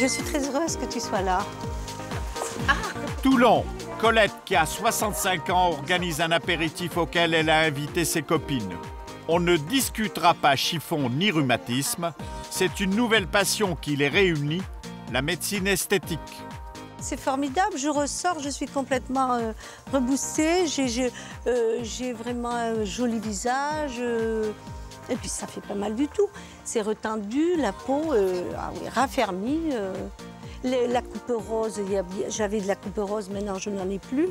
je suis très heureuse que tu sois là. Toulon, Colette, qui a 65 ans, organise un apéritif auquel elle a invité ses copines. On ne discutera pas chiffon ni rhumatisme. C'est une nouvelle passion qui les réunit, la médecine esthétique. C'est formidable, je ressors, je suis complètement reboussée, j'ai vraiment un joli visage, et puis ça fait pas mal du tout. C'est retendu, la peau raffermie. La coupe rose, j'avais de la coupe rose, maintenant je n'en ai plus.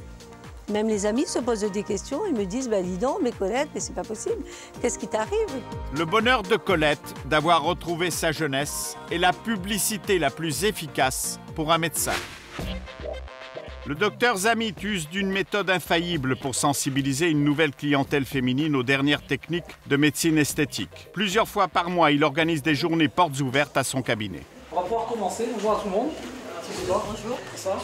Même les amis se posent des questions, ils me disent bah, dis donc, mais Colette, mais c'est pas possible, qu'est-ce qui t'arrive? Le bonheur de Colette d'avoir retrouvé sa jeunesse est la publicité la plus efficace pour un médecin. Le docteur Zamit use d'une méthode infaillible pour sensibiliser une nouvelle clientèle féminine aux dernières techniques de médecine esthétique. Plusieurs fois par mois, il organise des journées portes ouvertes à son cabinet. On va pouvoir commencer. Bonjour à tout le monde. Bonjour. Ça.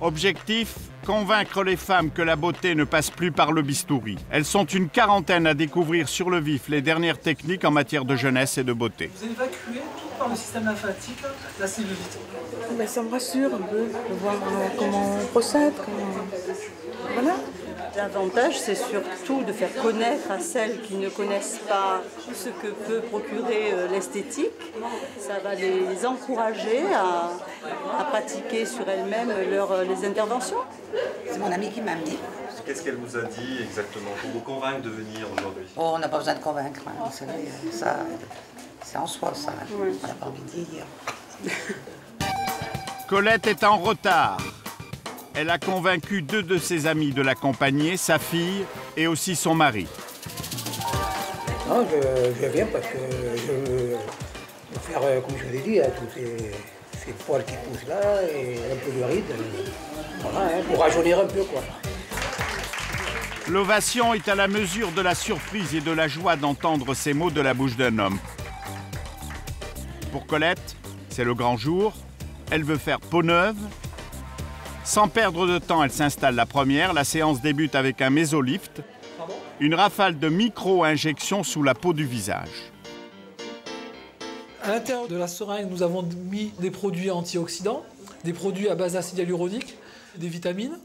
Objectif, convaincre les femmes que la beauté ne passe plus par le bistouri. Elles sont une quarantaine à découvrir sur le vif les dernières techniques en matière de jeunesse et de beauté. Vous évacuez tout par le système lymphatique la cellulite. Ben, ça me rassure un peu de voir comment on procède. Voilà. L'avantage, c'est surtout de faire connaître à celles qui ne connaissent pas ce que peut procurer l'esthétique. Ça va les encourager à pratiquer sur elles-mêmes les interventions. C'est mon amie qui m'a amenée. Qu'est-ce qu'elle vous a dit exactement pour vous convaincre de venir aujourd'hui? Oh, on n'a pas besoin de convaincre, hein. Vous savez, ça, c'est en soi, ça. Oui. On n'a pas envie de dire. Colette est en retard. Elle a convaincu 2 de ses amis de l'accompagner, sa fille et aussi son mari. Non, je viens parce que je veux faire, comme je vous ai dit, tous ces poils qui poussent là et un peu de rides. Voilà, hein, pour rajeunir un peu, quoi. L'ovation est à la mesure de la surprise et de la joie d'entendre ces mots de la bouche d'un homme. Pour Colette, c'est le grand jour. Elle veut faire peau neuve. Sans perdre de temps, elle s'installe la première. La séance débute avec un mésolift, une rafale de micro-injections sous la peau du visage. À l'intérieur de la seringue, nous avons mis des produits antioxydants, des produits à base d'acide hyaluronique, des vitamines.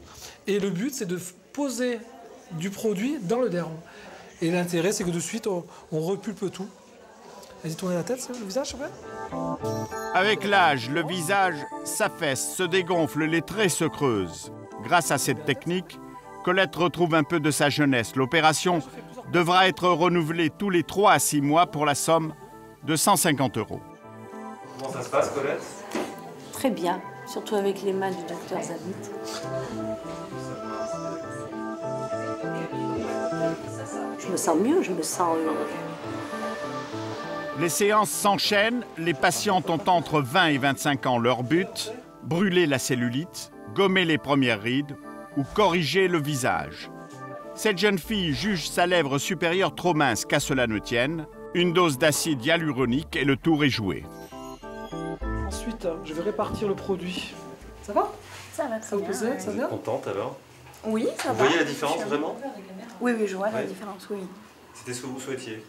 Et le but, c'est de poser du produit dans le derme. Et l'intérêt, c'est que de suite, on repulpe tout. Vas-y, tournez la tête, le visage, s'il vous plaît. Avec l'âge, le visage s'affaisse, se dégonfle, les traits se creusent. Grâce à cette technique, Colette retrouve un peu de sa jeunesse. L'opération devra être renouvelée tous les 3 à 6 mois pour la somme de 150 €. Comment ça se passe, Colette? Très bien, surtout avec les mains du docteur Zamit. Je me sens mieux, je me sens... Les séances s'enchaînent, les patientes ont entre 20 et 25 ans. Leur but, brûler la cellulite, gommer les premières rides ou corriger le visage. Cette jeune fille juge sa lèvre supérieure trop mince qu'à cela ne tienne. Une dose d'acide hyaluronique et le tour est joué. Ensuite, je vais répartir le produit. Ça va? Ça va très bien. Ça Vous êtes contente alors? Oui, ça va. Vous voyez la différence vraiment? Oui, je vois la différence, oui. C'était ce que vous souhaitiez?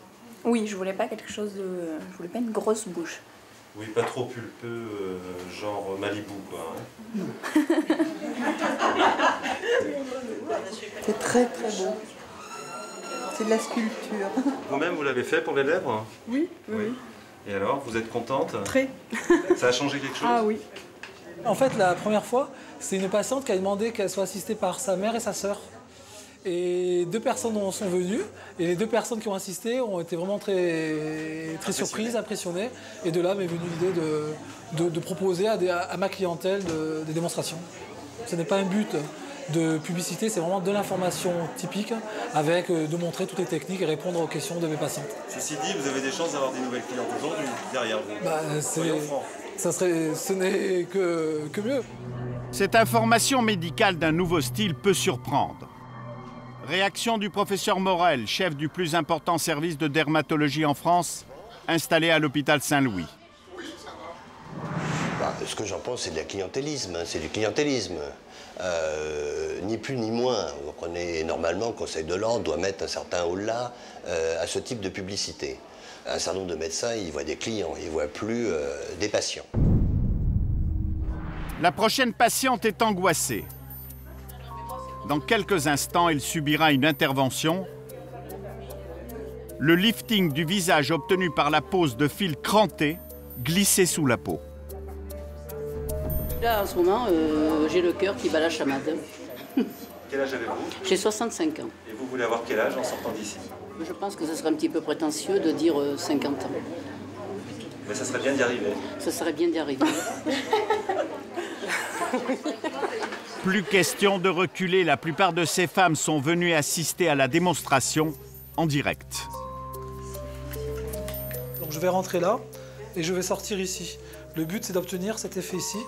Oui, je voulais pas quelque chose de... Je voulais pas une grosse bouche. Oui, pas trop pulpeux, genre Malibu, quoi. Hein. C'est très très beau. C'est de la sculpture. Vous-même, vous l'avez fait pour les lèvres? Oui. Et alors, vous êtes contente? Très. Ça a changé quelque chose? Ah oui. En fait, la première fois, c'est une patiente qui a demandé qu'elle soit assistée par sa mère et sa sœur. Et 2 personnes sont venues, et les 2 personnes qui ont assisté ont été vraiment très surprises, impressionnées. Et de là m'est venue l'idée de proposer à ma clientèle des démonstrations. Ce n'est pas un but de publicité, c'est vraiment de l'information typique, avec de montrer toutes les techniques et répondre aux questions de mes patientes. Ceci dit, vous avez des chances d'avoir des nouvelles clientes aujourd'hui, derrière vous. Soyons francs. Ce n'est que mieux. Cette information médicale d'un nouveau style peut surprendre. Réaction du professeur Morel, chef du plus important service de dermatologie en France, installé à l'hôpital Saint-Louis. Ce que j'en pense, c'est de la clientélisme, hein, c'est du clientélisme. Ni plus ni moins. Vous comprenez, normalement, le Conseil de l'Ordre doit mettre un certain holà à ce type de publicité. Un certain nombre de médecins, ils voient des clients, ils ne voient plus des patients. La prochaine patiente est angoissée. Dans quelques instants, elle subira une intervention. Le lifting du visage obtenu par la pose de fils crantés glissés sous la peau. Là, en ce moment, j'ai le cœur qui bat la chamade. Quel âge avez-vous? J'ai 65 ans. Et vous voulez avoir quel âge en sortant d'ici? Je pense que ce serait un petit peu prétentieux de dire 50 ans. Mais ça serait bien d'y arriver. Ça serait bien d'y arriver. Plus question de reculer, la plupart de ces femmes sont venues assister à la démonstration en direct. Donc je vais rentrer là et je vais sortir ici. Le but, c'est d'obtenir cet effet ici,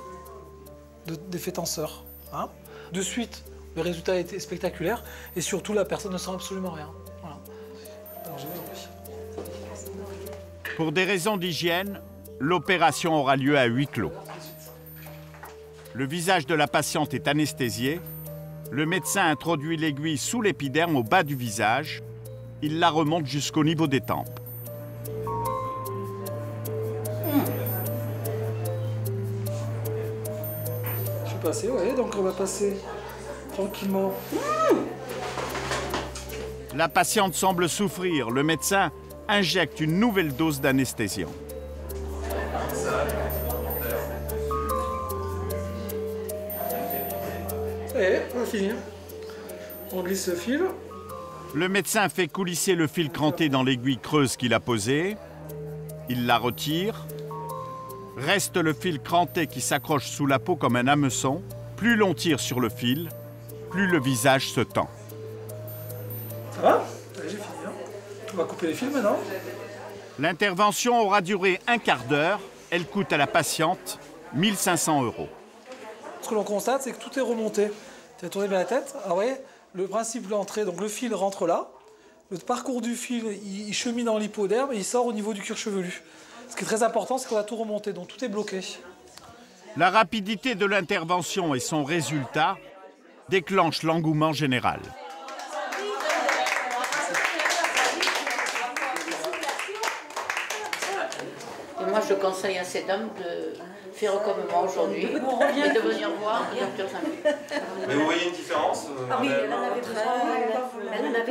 d'effet tenseur. Hein. De suite, le résultat était spectaculaire et surtout, la personne ne sent absolument rien. Voilà. Alors, je vais Pour des raisons d'hygiène, l'opération aura lieu à huis clos. Le visage de la patiente est anesthésié. Le médecin introduit l'aiguille sous l'épiderme au bas du visage. Il la remonte jusqu'au niveau des tempes. Je suis passé, oui, donc on va passer tranquillement. La patiente semble souffrir. Le médecin injecte une nouvelle dose d'anesthésiant. Et on va finir. On glisse le fil. Le médecin fait coulisser le fil cranté dans l'aiguille creuse qu'il a posée. Il la retire. Reste le fil cranté qui s'accroche sous la peau comme un hameçon. Plus l'on tire sur le fil, plus le visage se tend. Ça va? Allez, j'ai fini. Hein. On va couper les fils maintenant. L'intervention aura duré un quart d'heure. Elle coûte à la patiente 1 500 €. Ce que l'on constate, c'est que tout est remonté. Tu as tourné bien la tête. Ah ouais, le principe de l'entrée, donc le fil rentre là. Le parcours du fil, il chemine dans l'hypoderme et il sort au niveau du cuir chevelu. Ce qui est très important, c'est qu'on a tout remonté, donc tout est bloqué. La rapidité de l'intervention et son résultat déclenchent l'engouement général. Et moi, je conseille à cette dame de faire comme moi aujourd'hui et de venir voir le docteur Zamy. Mais vous voyez une différence Ah oui, elle en avait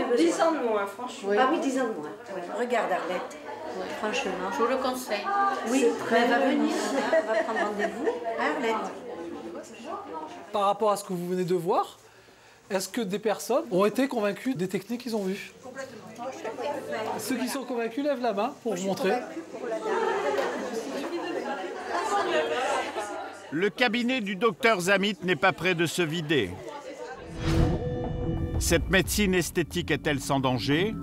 besoin. 10 ans de moins, franchement. Oui. Ah oui, 10 ans de moins. Ouais. Regarde Arlette, franchement. Je vous le conseille. Oui, elle va venir, on va prendre rendez-vous. Arlette. Par rapport à ce que vous venez de voir, est-ce que des personnes ont été convaincues des techniques qu'ils ont vues? Complètement. Ceux qui sont convaincus lèvent la main pour vous montrer. Le cabinet du docteur Zamit n'est pas près de se vider. Cette médecine esthétique est-elle sans danger?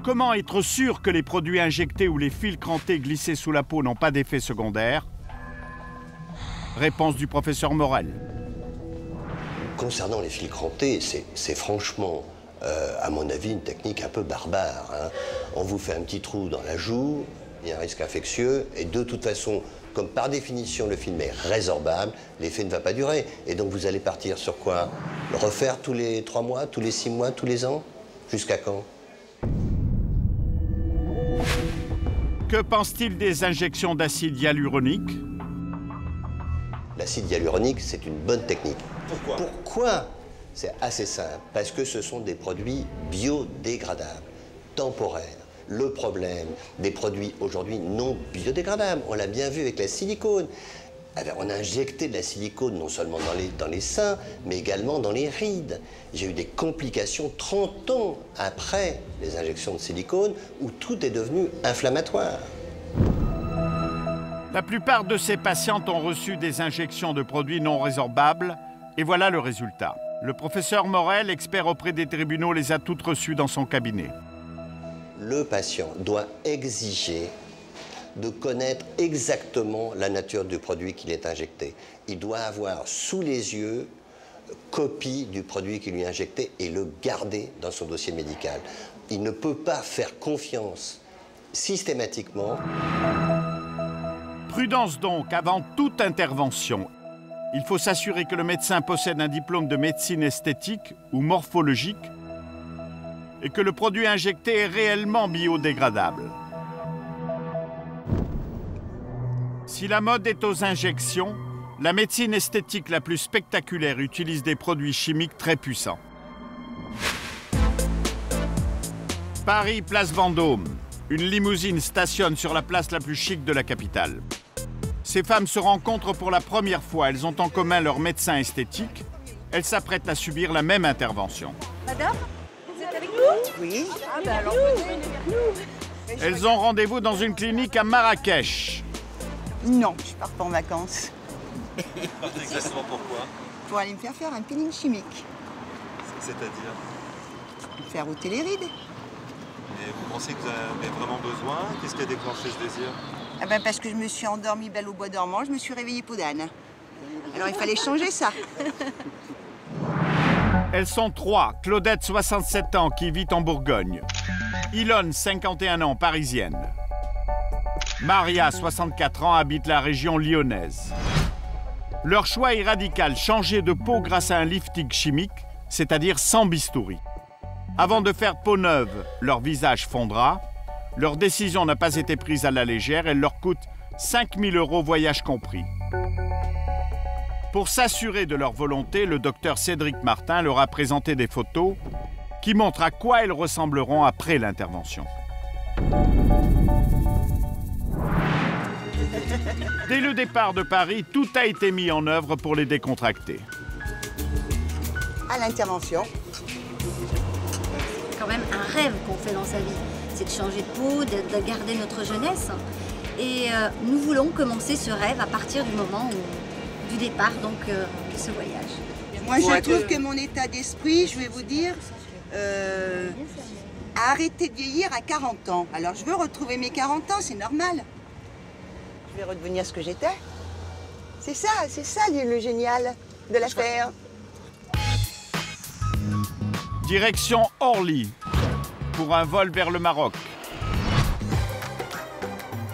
Comment être sûr que les produits injectés ou les fils crantés glissés sous la peau n'ont pas d'effet secondaire? Réponse du professeur Morel. Concernant les fils crantés, c'est franchement, à mon avis, une technique un peu barbare. Hein. On vous fait un petit trou dans la joue, il y a un risque infectieux, et de toute façon, comme par définition le film est résorbable, l'effet ne va pas durer. Et donc vous allez partir sur quoi? Le refaire tous les 3 mois, tous les 6 mois, tous les ans? Jusqu'à quand? Que pense-t-il des injections d'acide hyaluronique? L'acide hyaluronique, c'est une bonne technique. Pourquoi? Pourquoi? C'est assez simple, parce que ce sont des produits biodégradables, temporaires. Le problème des produits aujourd'hui non biodégradables, on l'a bien vu avec la silicone. On a injecté de la silicone non seulement dans les seins, mais également dans les rides. J'ai eu des complications 30 ans après les injections de silicone où tout est devenu inflammatoire. La plupart de ces patientes ont reçu des injections de produits non résorbables et voilà le résultat. Le professeur Morel, expert auprès des tribunaux, les a toutes reçues dans son cabinet. Le patient doit exiger de connaître exactement la nature du produit qu'il est injecté. Il doit avoir sous les yeux copie du produit qui lui est injecté et le garder dans son dossier médical. Il ne peut pas faire confiance systématiquement. Prudence donc avant toute intervention. Il faut s'assurer que le médecin possède un diplôme de médecine esthétique ou morphologique et que le produit injecté est réellement biodégradable. Si la mode est aux injections, la médecine esthétique la plus spectaculaire utilise des produits chimiques très puissants. Paris, place Vendôme. Une limousine stationne sur la place la plus chic de la capitale. Ces femmes se rencontrent pour la première fois. Elles ont en commun leur médecin esthétique. Elles s'apprêtent à subir la même intervention. Madame, vous êtes avec nous? Oui. Ah ben alors venez avec nous. Elles ont rendez-vous dans une clinique à Marrakech. Non, je pars pas en vacances. Exactement pourquoi? Pour aller me faire un peeling chimique. C'est-à-dire? Me faire ôter les rides. Et vous pensez que vous en avez vraiment besoin? Qu'est-ce qui a déclenché ce désir? Ah ben parce que je me suis endormie belle au bois dormant, je me suis réveillée peau d'âne. Alors il fallait changer ça. Elles sont trois. Claudette, 67 ans, qui vit en Bourgogne. Ilonne, 51 ans, parisienne. Maria, 64 ans, habite la région lyonnaise. Leur choix est radical, changer de peau grâce à un lifting chimique, c'est-à-dire sans bistouri. Avant de faire peau neuve, leur visage fondra. Leur décision n'a pas été prise à la légère, elle leur coûte 5 000 € voyage compris. Pour s'assurer de leur volonté, le docteur Cédric Martin leur a présenté des photos qui montrent à quoi elles ressembleront après l'intervention. Dès le départ de Paris, tout a été mis en œuvre pour les décontracter. À l'intervention. C'est quand même un rêve qu'on fait dans sa vie. C'est de changer de peau, de garder notre jeunesse. Et nous voulons commencer ce rêve à partir du moment du départ donc, de ce voyage. Moi, je trouve que mon état d'esprit, je vais vous dire, a arrêté de vieillir à 40 ans. Alors, je veux retrouver mes 40 ans, c'est normal. Je vais redevenir ce que j'étais. C'est ça le génial de l'affaire. Direction Orly, pour un vol vers le Maroc.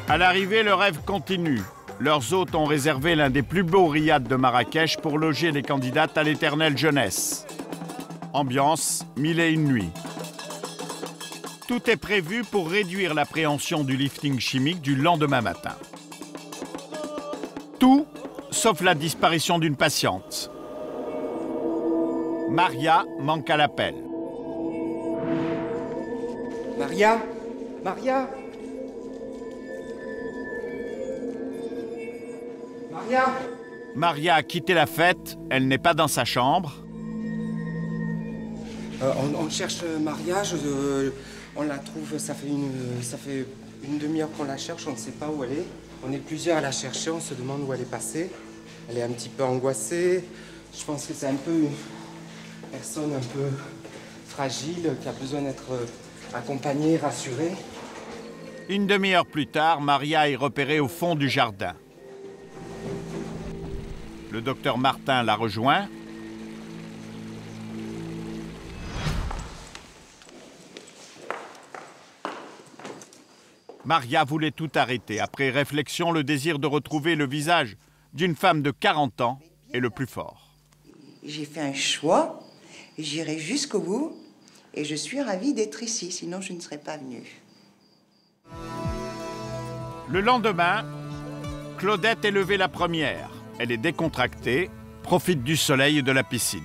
À l'arrivée, le rêve continue. Leurs hôtes ont réservé l'un des plus beaux riads de Marrakech pour loger les candidates à l'éternelle jeunesse. Ambiance, 1001 nuits. Tout est prévu pour réduire l'appréhension du lifting chimique du lendemain matin. Tout, sauf la disparition d'une patiente. Maria manque à l'appel. Maria? Maria? Maria? Maria a quitté la fête, elle n'est pas dans sa chambre. On cherche Maria, on la trouve, ça fait une demi-heure qu'on la cherche, on ne sait pas où elle est. On est plusieurs à la chercher, on se demande où elle est passée. Elle est un petit peu angoissée. Je pense que c'est un peu une personne un peu fragile, qui a besoin d'être accompagnée, rassurée. Une demi-heure plus tard, Maria est repérée au fond du jardin. Le docteur Martin la rejoint. Maria voulait tout arrêter. Après réflexion, le désir de retrouver le visage d'une femme de 40 ans est le plus fort. J'ai fait un choix, j'irai jusqu'au bout et je suis ravie d'être ici, sinon je ne serais pas venue. Le lendemain, Claudette est levée la première. Elle est décontractée, profite du soleil et de la piscine.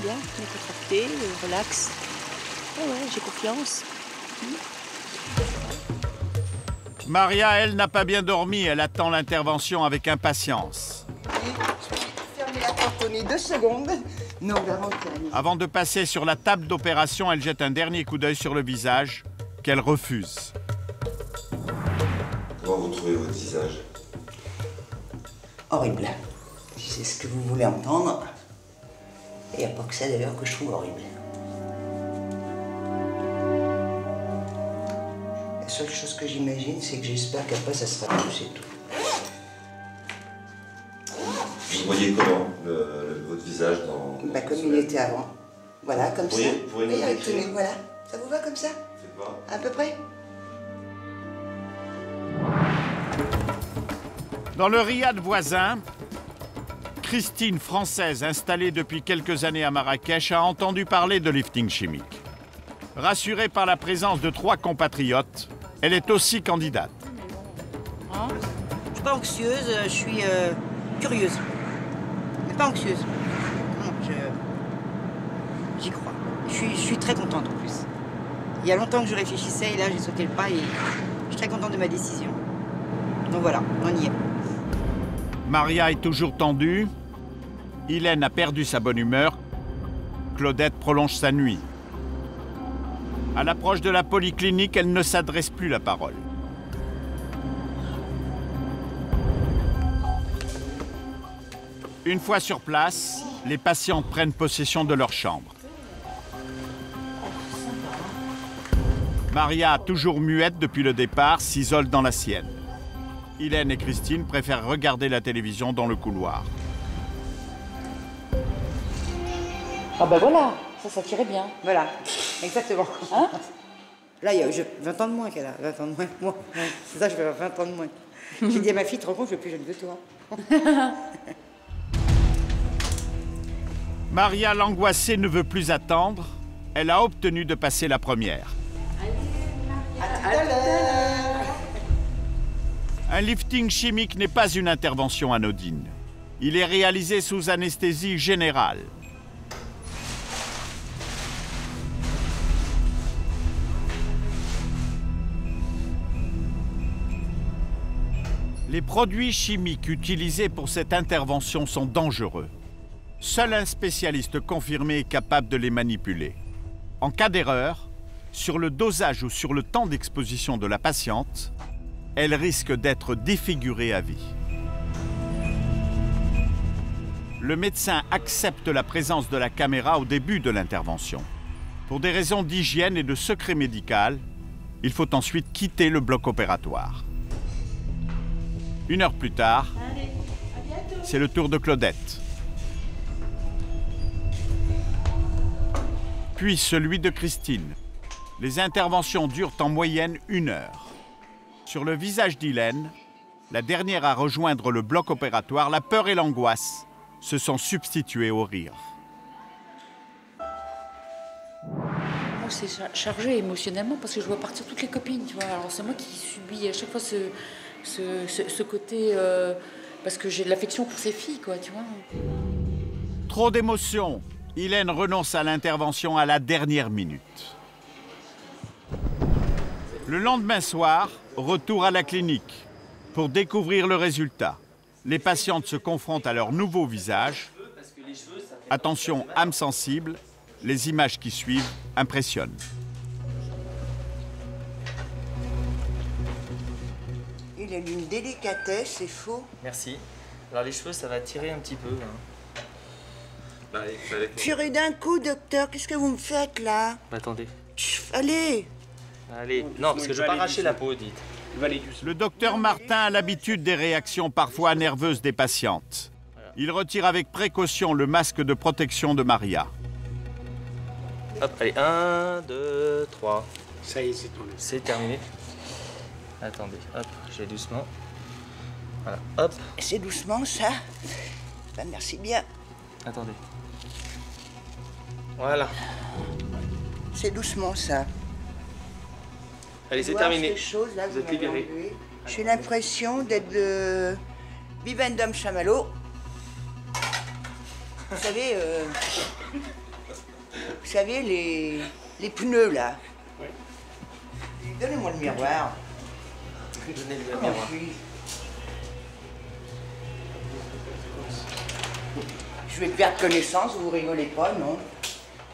Bien, décontractée, relax. Ah ouais, j'ai confiance. Maria, elle, n'a pas bien dormi. Elle attend l'intervention avec impatience. Fermez la porte au nez 2 secondes. Non, davantage. Avant de passer sur la table d'opération, elle jette un dernier coup d'œil sur le visage qu'elle refuse. Comment vous trouvez votre visage? Horrible. Si c'est ce que vous voulez entendre. Il n'y a pas que ça d'ailleurs que je trouve horrible. La seule chose que j'imagine, c'est que j'espère qu'après ça sera tout, c'est tout. Vous voyez comment votre visage dans... Bah, comme il était avant. Voilà, comme ça. Vous pourriez nous Oui, décrire? voilà. Ça vous va comme ça? C'est pas... À peu près? Dans le riad voisin, Christine, française installée depuis quelques années à Marrakech, a entendu parler de lifting chimique. Rassurée par la présence de 3 compatriotes, elle est aussi candidate. Je ne suis pas anxieuse, je suis curieuse. Mais pas anxieuse. Non, j'y crois. Je suis très contente en plus. Il y a longtemps que je réfléchissais et là j'ai sauté le pas et je suis très contente de ma décision. Donc voilà, on y est. Maria est toujours tendue. Hélène a perdu sa bonne humeur. Claudette prolonge sa nuit. À l'approche de la polyclinique, elle ne s'adresse plus la parole. Une fois sur place, les patientes prennent possession de leur chambre. Maria, toujours muette depuis le départ, s'isole dans la sienne. Hélène et Christine préfèrent regarder la télévision dans le couloir. Ah ben voilà, ça tirait bien. Voilà, exactement. Hein? Là, il y a 20 ans de moins qu'elle a, 20 ans de moins que moi. C'est ça, je vais avoir 20 ans de moins. J'ai dit à ma fille, tu te rends compte, je suis plus jeune que toi. Maria, l'angoissée, ne veut plus attendre. Elle a obtenu de passer la première. Un lifting chimique n'est pas une intervention anodine. Il est réalisé sous anesthésie générale. Les produits chimiques utilisés pour cette intervention sont dangereux. Seul un spécialiste confirmé est capable de les manipuler. En cas d'erreur, sur le dosage ou sur le temps d'exposition de la patiente, elle risque d'être défigurée à vie. Le médecin accepte la présence de la caméra au début de l'intervention. Pour des raisons d'hygiène et de secret médical, il faut ensuite quitter le bloc opératoire. 1 heure plus tard, c'est le tour de Claudette. Puis celui de Christine. Les interventions durent en moyenne 1 heure. Sur le visage d'Hélène, la dernière à rejoindre le bloc opératoire, la peur et l'angoisse se sont substituées au rire. Moi, c'est chargé émotionnellement parce que je vois partir toutes les copines, tu vois. Alors c'est moi qui subis à chaque fois ce côté... parce que j'ai de l'affection pour ces filles, quoi, tu vois. Trop d'émotions. Hélène renonce à l'intervention à la dernière minute. Le lendemain soir, retour à la clinique pour découvrir le résultat. Les patientes se confrontent à leur nouveau visage. Attention, âme sensible, les images qui suivent impressionnent. Il a une délicatesse, c'est faux. Merci. Alors les cheveux, ça va tirer un petit peu. Hein. Purée d'un coup, docteur, qu'est-ce que vous me faites là? Attendez. Allez. Allez, non, parce que je vais pas arracher la peau, dites. Le docteur Martin a l'habitude des réactions parfois nerveuses des patientes. Il retire avec précaution le masque de protection de Maria. Hop, allez, 1, 2, 3. Ça y est, c'est tourné. C'est terminé. Attendez, hop, je vais doucement. Voilà, hop. C'est doucement, ça? Ben, merci bien. Attendez. Voilà. C'est doucement, ça. Allez, c'est terminé. Choses, là, vous êtes libérés. J'ai l'impression d'être le Vivendum Chamallow. Vous savez, les pneus, là. Oui. Donnez-moi le miroir. Donnez-lui le miroir. Je vais perdre connaissance, vous rigolez pas, non?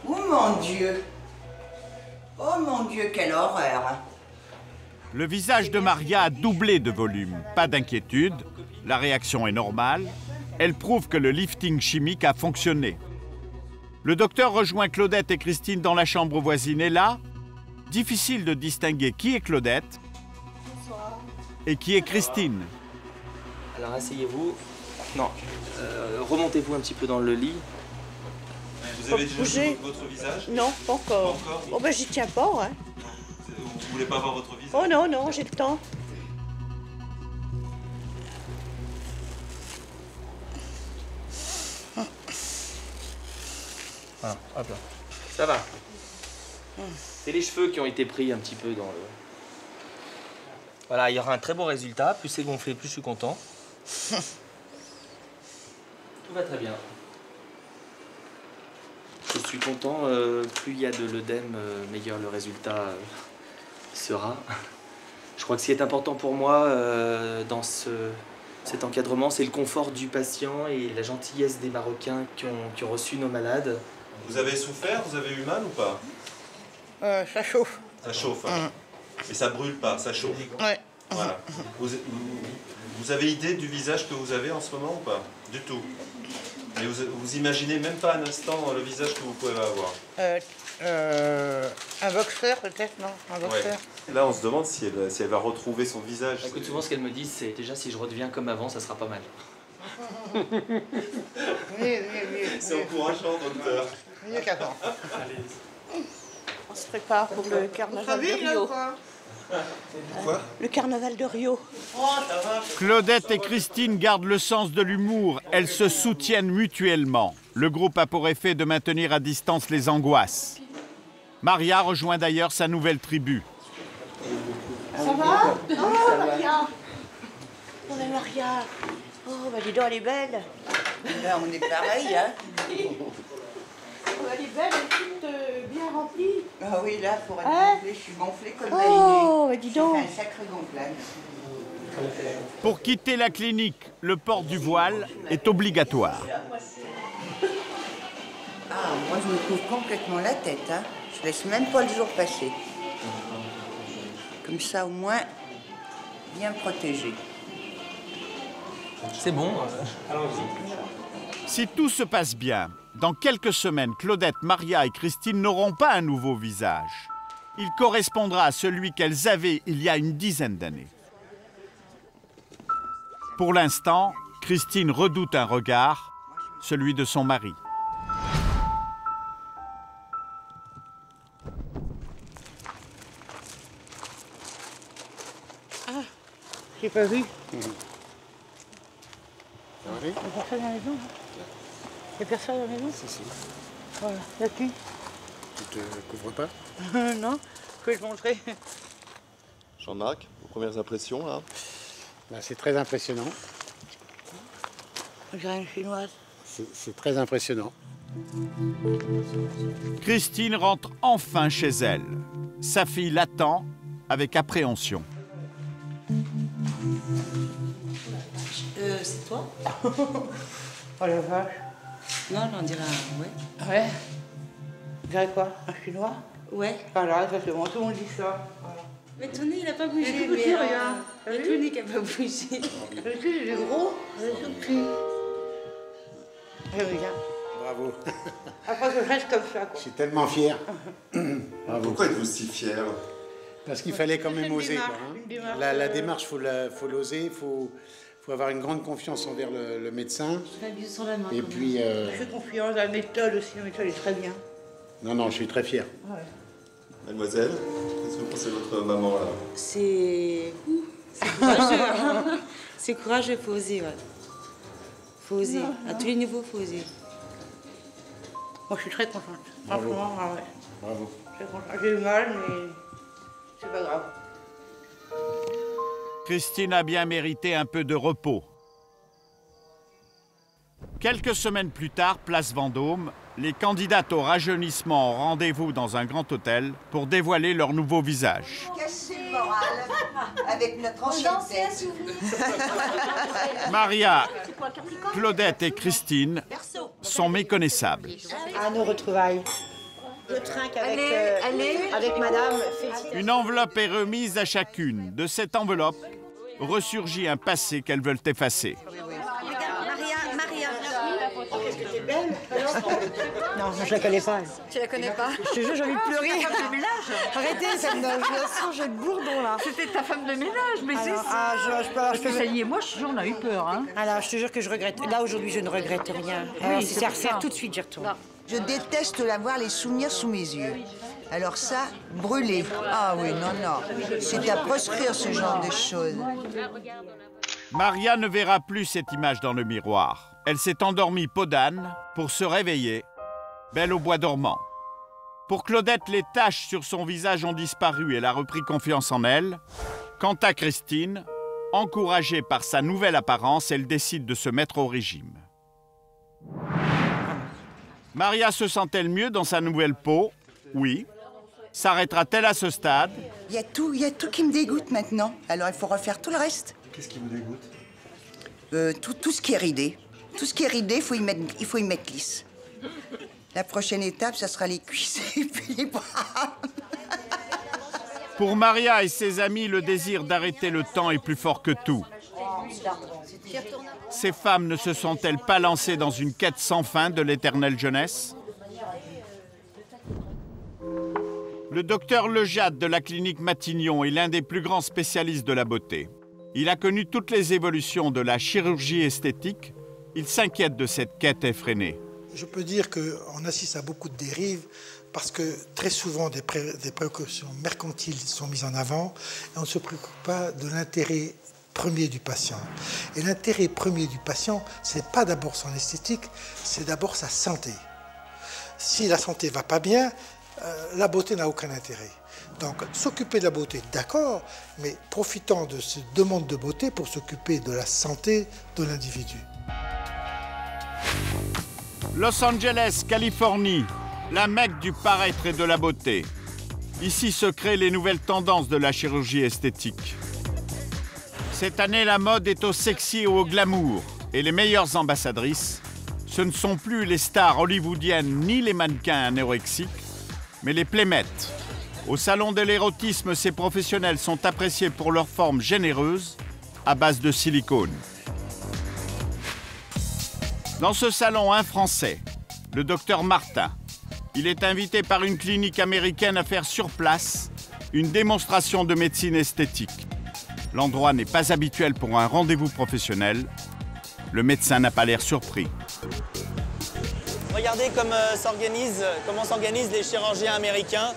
Oh mon Dieu! Oh mon Dieu, quelle horreur! Le visage de Maria a doublé de volume. Pas d'inquiétude, la réaction est normale. Elle prouve que le lifting chimique a fonctionné. Le docteur rejoint Claudette et Christine dans la chambre voisine. Et là, difficile de distinguer qui est Claudette et qui est Christine. Alors asseyez-vous. Non, remontez-vous un petit peu dans le lit. Vous avez déjà vu votre visage? Non, pas encore. Pas encore? Oh ben j'y tiens pas, hein. Vous voulez pas voir votre visage? Oh non, non, j'ai le temps. Voilà, hop là. Ça va. C'est les cheveux qui ont été pris un petit peu dans le... Voilà, il y aura un très beau résultat. Plus c'est gonflé, plus je suis content. Tout va très bien. Je suis content. Plus il y a de l'œdème, meilleur le résultat sera. Je crois que ce qui est important pour moi dans cet encadrement, c'est le confort du patient et la gentillesse des Marocains qui ont reçu nos malades. Vous avez souffert? Vous avez eu mal ou pas? Ça chauffe. Ça chauffe, hein. Et ça brûle pas, ça chauffe. Ouais. Voilà. Vous avez idée du visage que vous avez en ce moment ou pas? Du tout. Et vous imaginez même pas un instant le visage que vous pouvez avoir? Un boxeur peut-être, non? Un boxeur. Ouais. Là, on se demande si elle va retrouver son visage. Écoute, souvent ce qu'elles me disent, c'est déjà si je redeviens comme avant, ça sera pas mal. C'est encourageant, docteur. Mieux qu'avant. On se prépare pour le carnaval de Rio. Quoi? Le carnaval de Rio. Claudette et Christine gardent le sens de l'humour. Elles se soutiennent mutuellement. Le groupe a pour effet de maintenir à distance les angoisses. Maria rejoint d'ailleurs sa nouvelle tribu. Ça va? Oh, Maria! On est Maria. Oh, bah dis donc, elle est belle. Là, on est pareil, hein. Elle est belle, elle est toute bien remplie. Ah oui, là, pour être Hein? gonflée, je suis gonflée comme Oh, bah dis donc. Ça fait un sacré gonflage. Pour quitter la clinique, le port du voile est obligatoire. Ah, moi, je me couvre complètement la tête, hein. Je laisse même pas le jour passer. Comme ça, au moins, bien protégé. C'est bon. Si tout se passe bien, dans quelques semaines, Claudette, Maria et Christine n'auront pas un nouveau visage. Il correspondra à celui qu'elles avaient il y a une dizaine d'années. Pour l'instant, Christine redoute un regard, celui de son mari. Ah, j'ai pas vu. Il y a personne à la maison. Il y a personne à la maison? Si. Voilà. Il y a qui? Tu te couvres pas? Non, que je montrer. Jean-Marc, vos premières impressions là? Bah, c'est très impressionnant. J'ai une chinoise. C'est très impressionnant. Christine rentre enfin chez elle. Sa fille l'attend avec appréhension. C'est toi? Oh la vache. Non, on dirait un... Ouais. Ouais. On dirait quoi? Un chinois? Ouais. Alors, exactement, tout le monde dit ça. Voilà. Mais ton nez, il a pas bougé. Il est tout petit, regarde. Il y a ton nez qui a pas bougé. Le cul, il est gros, il est tout petit. J'aime bien. Bravo. Après, je reste comme ça, quoi. Je suis tellement fier. Bravo. Pourquoi êtes-vous si fier? Parce qu'il fallait quand même oser. Quoi, hein. Une démarche. La démarche, faut l'oser, il faut avoir une grande confiance envers le médecin. Je fais un bisou sur la main. Et puis... Je fais confiance à la méthode aussi, la méthode est très bien. Non, je suis très fier. Ouais. Mademoiselle, qu'est-ce que vous pensez de votre maman là? C'est courageux. Hein. C'est courageux, faut oser, ouais. Faut oser. À tous les niveaux, faut oser. Moi, je suis très contente. Bravo. Franchement, ah ouais. Bravo. Très contente. J'ai eu mal, mais c'est pas grave. Christine a bien mérité un peu de repos. Quelques semaines plus tard, place Vendôme, les candidates au rajeunissement ont rendez-vous dans un grand hôtel pour dévoiler leur nouveau visage. Casser le moral avec notre ancienne tête. Maria, Claudette et Christine sont méconnaissables. À nos retrouvailles. Je trinque avec madame. Une enveloppe est remise à chacune. De cette enveloppe ressurgit un passé qu'elles veulent effacer. Maria. Qu'est-ce que t'es belle? Non, je la connais pas. Tu la connais pas? Je te jure, j'ai envie de pleurer. Ta femme de ménage? Arrêtez, ça me donne j'ai le bourdon là. C'était ta femme de ménage, mais c'est ça. Je peux... Ça y est, moi, on a eu peur. Hein. Alors, je te jure que je regrette. Là, aujourd'hui, je ne regrette rien. Alors, si c'est à refaire tout de suite, j'y retourne. Je déteste la voir les souvenirs sous mes yeux. Alors ça, brûler. Ah oui, non. C'est à proscrire ce genre de choses. Maria ne verra plus cette image dans le miroir. Elle s'est endormie peau d'âne pour se réveiller Belle au bois dormant. Pour Claudette, les taches sur son visage ont disparu et elle a repris confiance en elle. Quant à Christine, encouragée par sa nouvelle apparence, elle décide de se mettre au régime. Maria se sent-elle mieux dans sa nouvelle peau? Oui. S'arrêtera-t-elle à ce stade? Il y a tout qui me dégoûte maintenant. Alors il faut refaire tout le reste. Qu'est-ce qui vous dégoûte? Tout ce qui est ridé. Tout ce qui est ridé, il faut y mettre lisse. La prochaine étape, ça sera les cuisses et puis les bras. Pour Maria et ses amis, le désir d'arrêter le temps est plus fort que tout. Ces femmes ne se sont-elles pas lancées dans une quête sans fin de l'éternelle jeunesse? Le docteur Lejade de la clinique Matignon est l'un des plus grands spécialistes de la beauté. Il a connu toutes les évolutions de la chirurgie esthétique. Il s'inquiète de cette quête effrénée. Je peux dire qu'on assiste à beaucoup de dérives parce que très souvent des précautions mercantiles sont mises en avant et on ne se préoccupe pas de l'intérêt premier du patient. Et l'intérêt premier du patient, ce n'est pas d'abord son esthétique, c'est d'abord sa santé. Si la santé ne va pas bien, la beauté n'a aucun intérêt. Donc, s'occuper de la beauté, d'accord, mais profitant de ce demande de beauté pour s'occuper de la santé de l'individu. Los Angeles, Californie, la Mecque du paraître et de la beauté. Ici se créent les nouvelles tendances de la chirurgie esthétique. Cette année, la mode est au sexy et au glamour. Et les meilleures ambassadrices, ce ne sont plus les stars hollywoodiennes ni les mannequins anorexiques, mais les playmates. Au salon de l'érotisme, ces professionnels sont appréciés pour leur forme généreuse à base de silicone. Dans ce salon, un Français, le docteur Martin. Il est invité par une clinique américaine à faire sur place une démonstration de médecine esthétique. L'endroit n'est pas habituel pour un rendez-vous professionnel. Le médecin n'a pas l'air surpris. Regardez comment s'organisent les chirurgiens américains.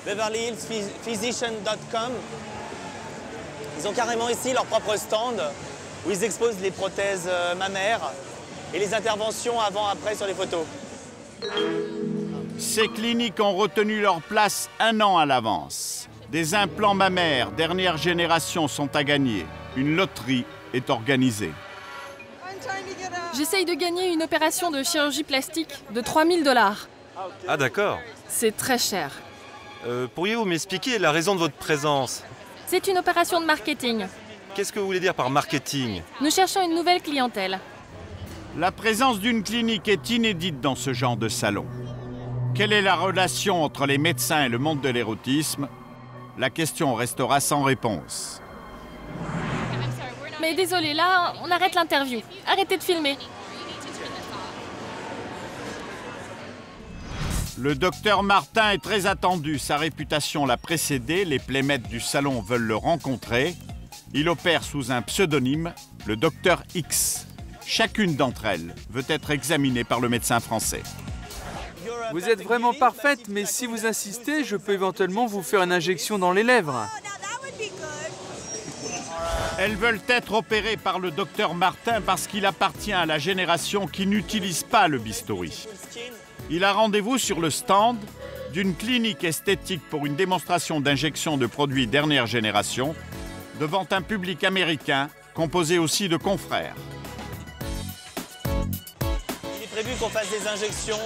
Beverly Hills Physician.com. Ils ont carrément ici leur propre stand où ils exposent les prothèses mammaires et les interventions avant-après sur les photos. Ces cliniques ont retenu leur place 1 an à l'avance. Des implants mammaires dernière génération sont à gagner. Une loterie est organisée. J'essaye de gagner une opération de chirurgie plastique de 3 000 $. Ah d'accord. C'est très cher. Pourriez-vous m'expliquer la raison de votre présence? C'est une opération de marketing. Qu'est-ce que vous voulez dire par marketing? Nous cherchons une nouvelle clientèle. La présence d'une clinique est inédite dans ce genre de salon. Quelle est la relation entre les médecins et le monde de l'érotisme? La question restera sans réponse. Mais désolé, là, on arrête l'interview. Arrêtez de filmer. Le docteur Martin est très attendu. Sa réputation l'a précédé. Les playmates du salon veulent le rencontrer. Il opère sous un pseudonyme, le docteur X. Chacune d'entre elles veut être examinée par le médecin français. Vous êtes vraiment parfaite, mais si vous insistez, je peux éventuellement vous faire une injection dans les lèvres. Elles veulent être opérées par le docteur Martin parce qu'il appartient à la génération qui n'utilise pas le bistouri. Il a rendez-vous sur le stand d'une clinique esthétique pour une démonstration d'injection de produits dernière génération devant un public américain composé aussi de confrères. Il est prévu qu'on fasse des injections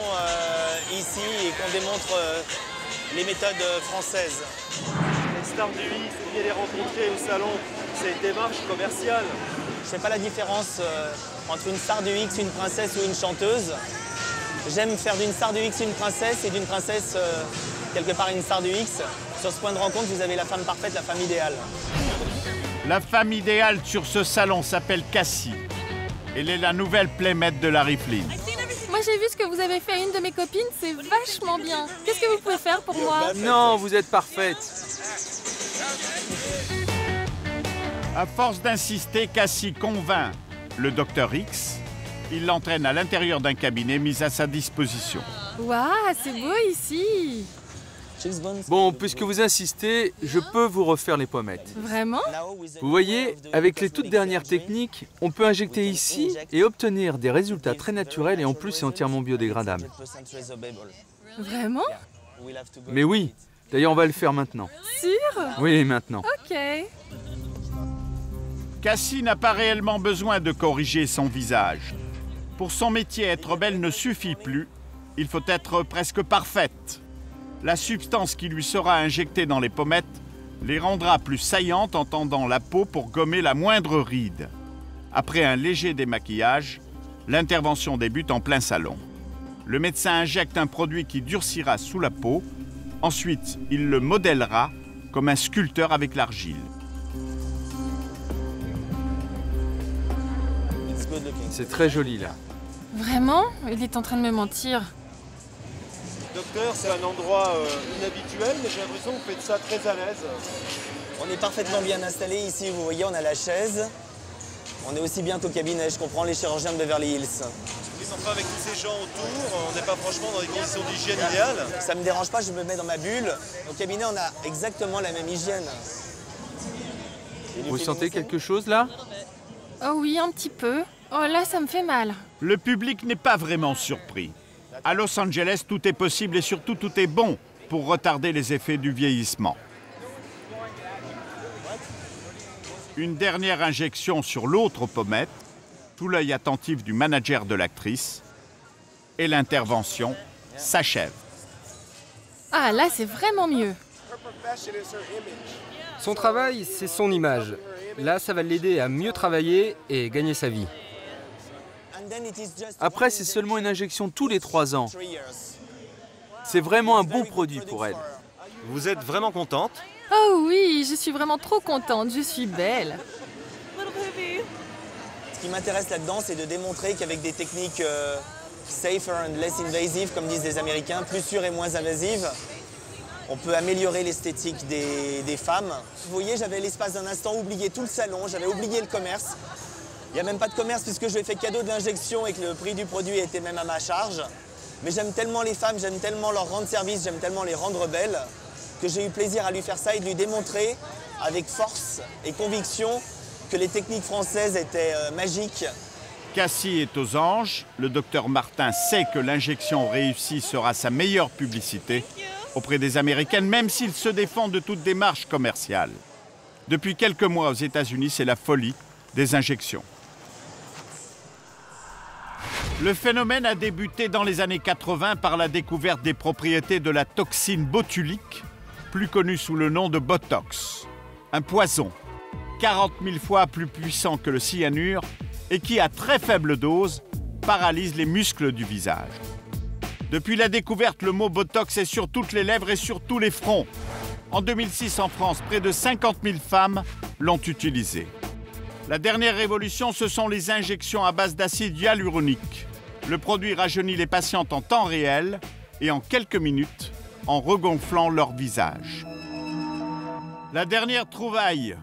ici et qu'on démontre les méthodes françaises. Les stars du X, vous venez les rencontrer au salon, c'est une démarche commerciale. Je ne sais pas la différence entre une star du X, une princesse ou une chanteuse. J'aime faire d'une star du X une princesse et d'une princesse quelque part une star du X. Sur ce point de rencontre, vous avez la femme parfaite, la femme idéale. La femme idéale sur ce salon s'appelle Cassie. Elle est la nouvelle playmate de Larry Flynn. Moi, j'ai vu ce que vous avez fait à une de mes copines, c'est vachement bien. Qu'est-ce que vous pouvez faire pour moi? Non, vous êtes parfaite. À force d'insister, Cassie convainc le docteur X. Il l'entraîne à l'intérieur d'un cabinet mis à sa disposition. Waouh, c'est beau ici. Bon, puisque vous insistez, je peux vous refaire les pommettes. Vraiment? Vous voyez, avec les toutes dernières techniques, on peut injecter ici et obtenir des résultats très naturels et en plus c'est entièrement biodégradable. Vraiment? Mais oui, d'ailleurs on va le faire maintenant. Sûr? Oui, maintenant. Ok. Cassie n'a pas réellement besoin de corriger son visage. Pour son métier, être belle ne suffit plus. Il faut être presque parfaite. La substance qui lui sera injectée dans les pommettes les rendra plus saillantes en tendant la peau pour gommer la moindre ride. Après un léger démaquillage, l'intervention débute en plein salon. Le médecin injecte un produit qui durcira sous la peau. Ensuite, il le modèlera comme un sculpteur avec l'argile. C'est très joli là. Vraiment? Il est en train de me mentir. Docteur, c'est un endroit inhabituel, mais j'ai l'impression que vous faites ça très à l'aise. On est parfaitement bien installé ici, vous voyez, on a la chaise. On est aussi bien qu'au cabinet, je comprends les chirurgiens de Beverly Hills. Oui, enfin, avec tous ces gens autour, on n'est pas franchement dans des conditions d'hygiène idéales. Ça me dérange pas, je me mets dans ma bulle. Au cabinet, on a exactement la même hygiène. Vous sentez quelque chose là? Oh oui, un petit peu. Oh là, ça me fait mal. Le public n'est pas vraiment surpris. À Los Angeles, tout est possible et surtout tout est bon pour retarder les effets du vieillissement. Une dernière injection sur l'autre pommette, sous l'œil attentif du manager de l'actrice, et l'intervention s'achève. Ah là, c'est vraiment mieux. Son travail, c'est son image. Là, ça va l'aider à mieux travailler et gagner sa vie. Après, c'est seulement une injection tous les 3 ans. C'est vraiment un bon produit pour elle. Vous êtes vraiment contente? Oh oui, je suis vraiment trop contente, je suis belle. Ce qui m'intéresse là-dedans, c'est de démontrer qu'avec des techniques safer and less invasive, comme disent les Américains, plus sûres et moins invasives, on peut améliorer l'esthétique des femmes. Vous voyez, j'avais l'espace d'un instant oublié tout le salon, j'avais oublié le commerce. Il n'y a même pas de commerce puisque je lui ai fait cadeau de l'injection et que le prix du produit était même à ma charge. Mais j'aime tellement les femmes, j'aime tellement leur rendre service, j'aime tellement les rendre belles, que j'ai eu plaisir à lui faire ça et de lui démontrer avec force et conviction que les techniques françaises étaient magiques. Cassie est aux anges. Le docteur Martin sait que l'injection réussie sera sa meilleure publicité auprès des Américaines, même s'il se défend de toute démarche commerciale. Depuis quelques mois aux États-Unis, c'est la folie des injections. Le phénomène a débuté dans les années 80 par la découverte des propriétés de la toxine botulique, plus connue sous le nom de Botox. Un poison, 40 000 fois plus puissant que le cyanure et qui, à très faible dose, paralyse les muscles du visage. Depuis la découverte, le mot Botox est sur toutes les lèvres et sur tous les fronts. En 2006, en France, près de 50 000 femmes l'ont utilisé. La dernière révolution, ce sont les injections à base d'acide hyaluronique. Le produit rajeunit les patientes en temps réel et en quelques minutes, en regonflant leur visage. La dernière trouvaille,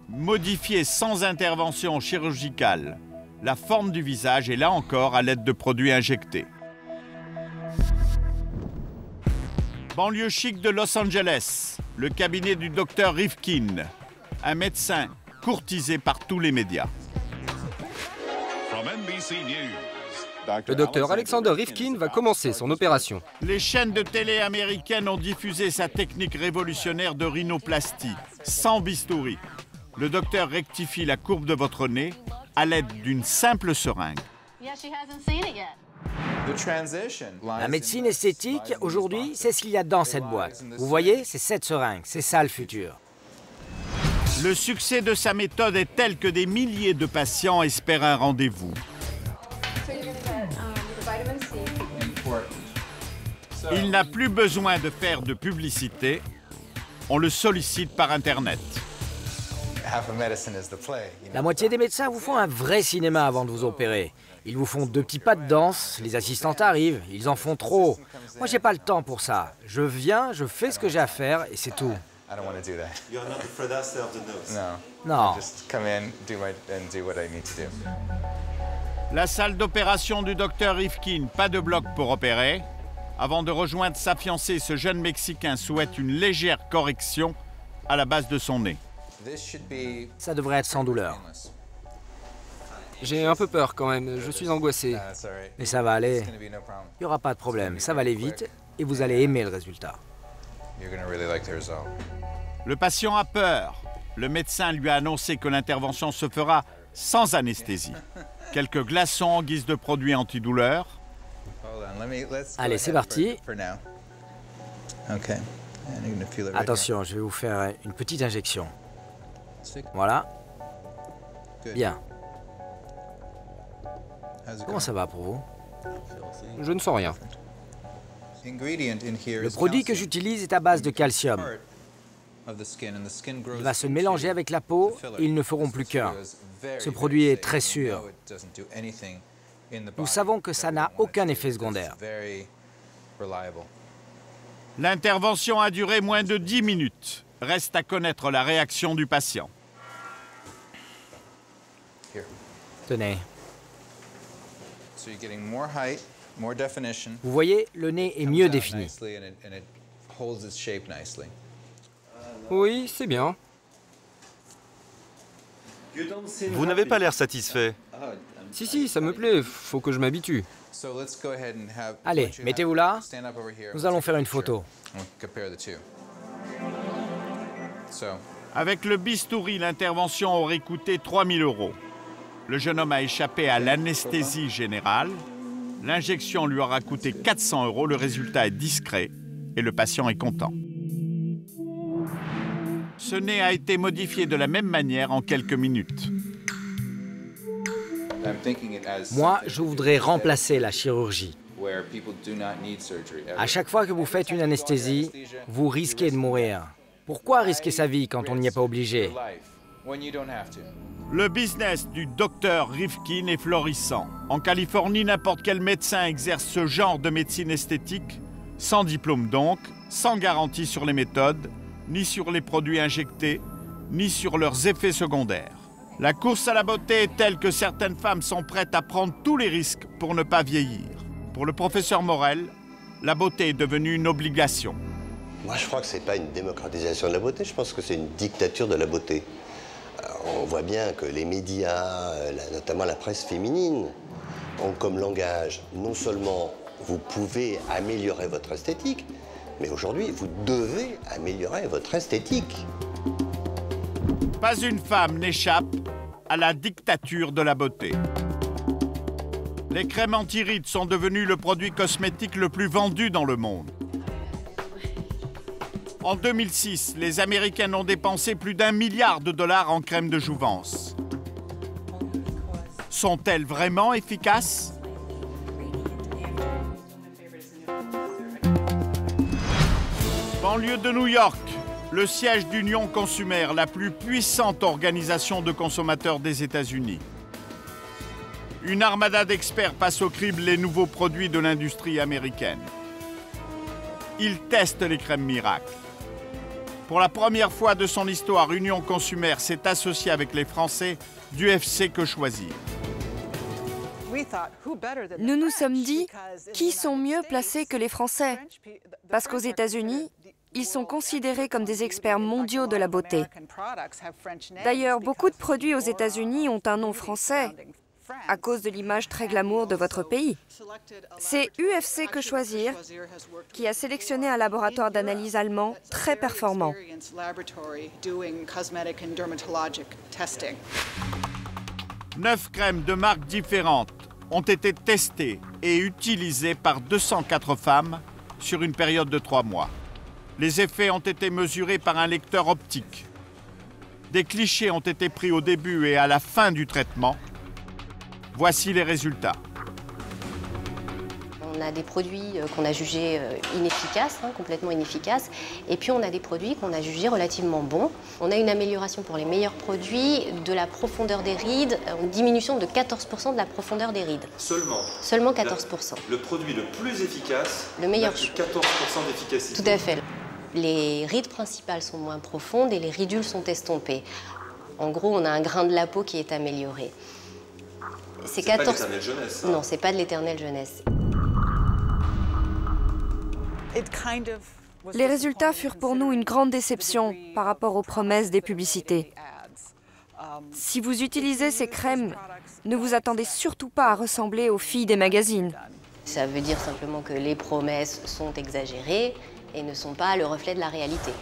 modifier sans intervention chirurgicale la forme du visage et là encore à l'aide de produits injectés. Banlieue chic de Los Angeles, le cabinet du docteur Rifkin, un médecin courtisé par tous les médias. Le docteur Alexander Rifkin va commencer son opération. Les chaînes de télé américaines ont diffusé sa technique révolutionnaire de rhinoplastie, sans bistouri. Le docteur rectifie la courbe de votre nez à l'aide d'une simple seringue. La médecine esthétique, aujourd'hui, c'est ce qu'il y a dans cette boîte. Vous voyez, c'est cette seringue, c'est ça le futur. Le succès de sa méthode est tel que des milliers de patients espèrent un rendez-vous. Il n'a plus besoin de faire de publicité, on le sollicite par Internet. La moitié des médecins vous font un vrai cinéma avant de vous opérer. Ils vous font 2 petits pas de danse, les assistantes arrivent, ils en font trop. Moi, j'ai pas le temps pour ça. Je viens, je fais ce que j'ai à faire et c'est tout. Non. La salle d'opération du docteur Rifkin, pas de bloc pour opérer. Avant de rejoindre sa fiancée, ce jeune Mexicain souhaite une légère correction à la base de son nez. Ça devrait être sans douleur. J'ai un peu peur quand même, je suis angoissé. Mais ça va aller. Il n'y aura pas de problème, ça va aller vite et vous allez aimer le résultat. Le patient a peur. Le médecin lui a annoncé que l'intervention se fera sans anesthésie. Quelques glaçons en guise de produit antidouleur. Allez, c'est parti. Attention, je vais vous faire une petite injection. Voilà. Bien. Comment ça va pour vous? Je ne sens rien. Le produit que j'utilise est à base de calcium. Il va se mélanger avec la peau et ils ne feront plus qu'un. Ce produit est très sûr. Nous savons que ça n'a aucun effet secondaire. L'intervention a duré moins de 10 minutes. Reste à connaître la réaction du patient. Tenez. Vous voyez, le nez est mieux défini. Oui, c'est bien. Vous n'avez pas l'air satisfait. Si, ça me plaît, faut que je m'habitue. Allez, mettez-vous là. Nous allons faire une photo. Avec le bistouri, l'intervention aurait coûté 3 000 €. Le jeune homme a échappé à l'anesthésie générale. L'injection lui aura coûté 400 €. Le résultat est discret et le patient est content. Ce nez a été modifié de la même manière en quelques minutes. Moi, je voudrais remplacer la chirurgie. À chaque fois que vous faites une anesthésie, vous risquez de mourir. Pourquoi risquer sa vie quand on n'y est pas obligé? Le business du docteur Rifkin est florissant. En Californie, n'importe quel médecin exerce ce genre de médecine esthétique, sans diplôme donc, sans garantie sur les méthodes, ni sur les produits injectés, ni sur leurs effets secondaires. La course à la beauté est telle que certaines femmes sont prêtes à prendre tous les risques pour ne pas vieillir. Pour le professeur Morel, la beauté est devenue une obligation. Moi, je crois que ce n'est pas une démocratisation de la beauté, je pense que c'est une dictature de la beauté. On voit bien que les médias, notamment la presse féminine, ont comme langage, non seulement vous pouvez améliorer votre esthétique, mais aujourd'hui, vous devez améliorer votre esthétique. Pas une femme n'échappe à la dictature de la beauté. Les crèmes anti-rides sont devenues le produit cosmétique le plus vendu dans le monde. En 2006, les Américains ont dépensé plus d'1 milliard $ en crème de jouvence. Sont-elles vraiment efficaces? Banlieue de New York, le siège d'Union Consumer, la plus puissante organisation de consommateurs des États-Unis. Une armada d'experts passe au crible les nouveaux produits de l'industrie américaine. Ils testent les crèmes miracles. Pour la première fois de son histoire, Union Consumer s'est associée avec les Français d'UFC Que Choisir. Nous nous sommes dit, qui sont mieux placés que les Français? Parce qu'aux États-Unis, ils sont considérés comme des experts mondiaux de la beauté. D'ailleurs, beaucoup de produits aux États-Unis ont un nom français, à cause de l'image très glamour de votre pays. C'est UFC Que Choisir qui a sélectionné un laboratoire d'analyse allemand très performant. 9 crèmes de marques différentes ont été testées et utilisées par 204 femmes sur une période de 3 mois. Les effets ont été mesurés par un lecteur optique. Des clichés ont été pris au début et à la fin du traitement. Voici les résultats. On a des produits qu'on a jugés inefficaces, complètement inefficaces, et puis on a des produits qu'on a jugés relativement bons. On a une amélioration pour les meilleurs produits de la profondeur des rides, une diminution de 14% de la profondeur des rides. Seulement 14%. Le produit le plus efficace, le meilleur. 14% d'efficacité. Tout à fait. Les rides principales sont moins profondes et les ridules sont estompées. En gros, on a un grain de la peau qui est amélioré. C'est 14... pas l'éternelle jeunesse. Ça. Non, c'est pas de l'éternelle jeunesse. Les résultats furent pour nous une grande déception par rapport aux promesses des publicités. Si vous utilisez ces crèmes, ne vous attendez surtout pas à ressembler aux filles des magazines. Ça veut dire simplement que les promesses sont exagérées et ne sont pas le reflet de la réalité.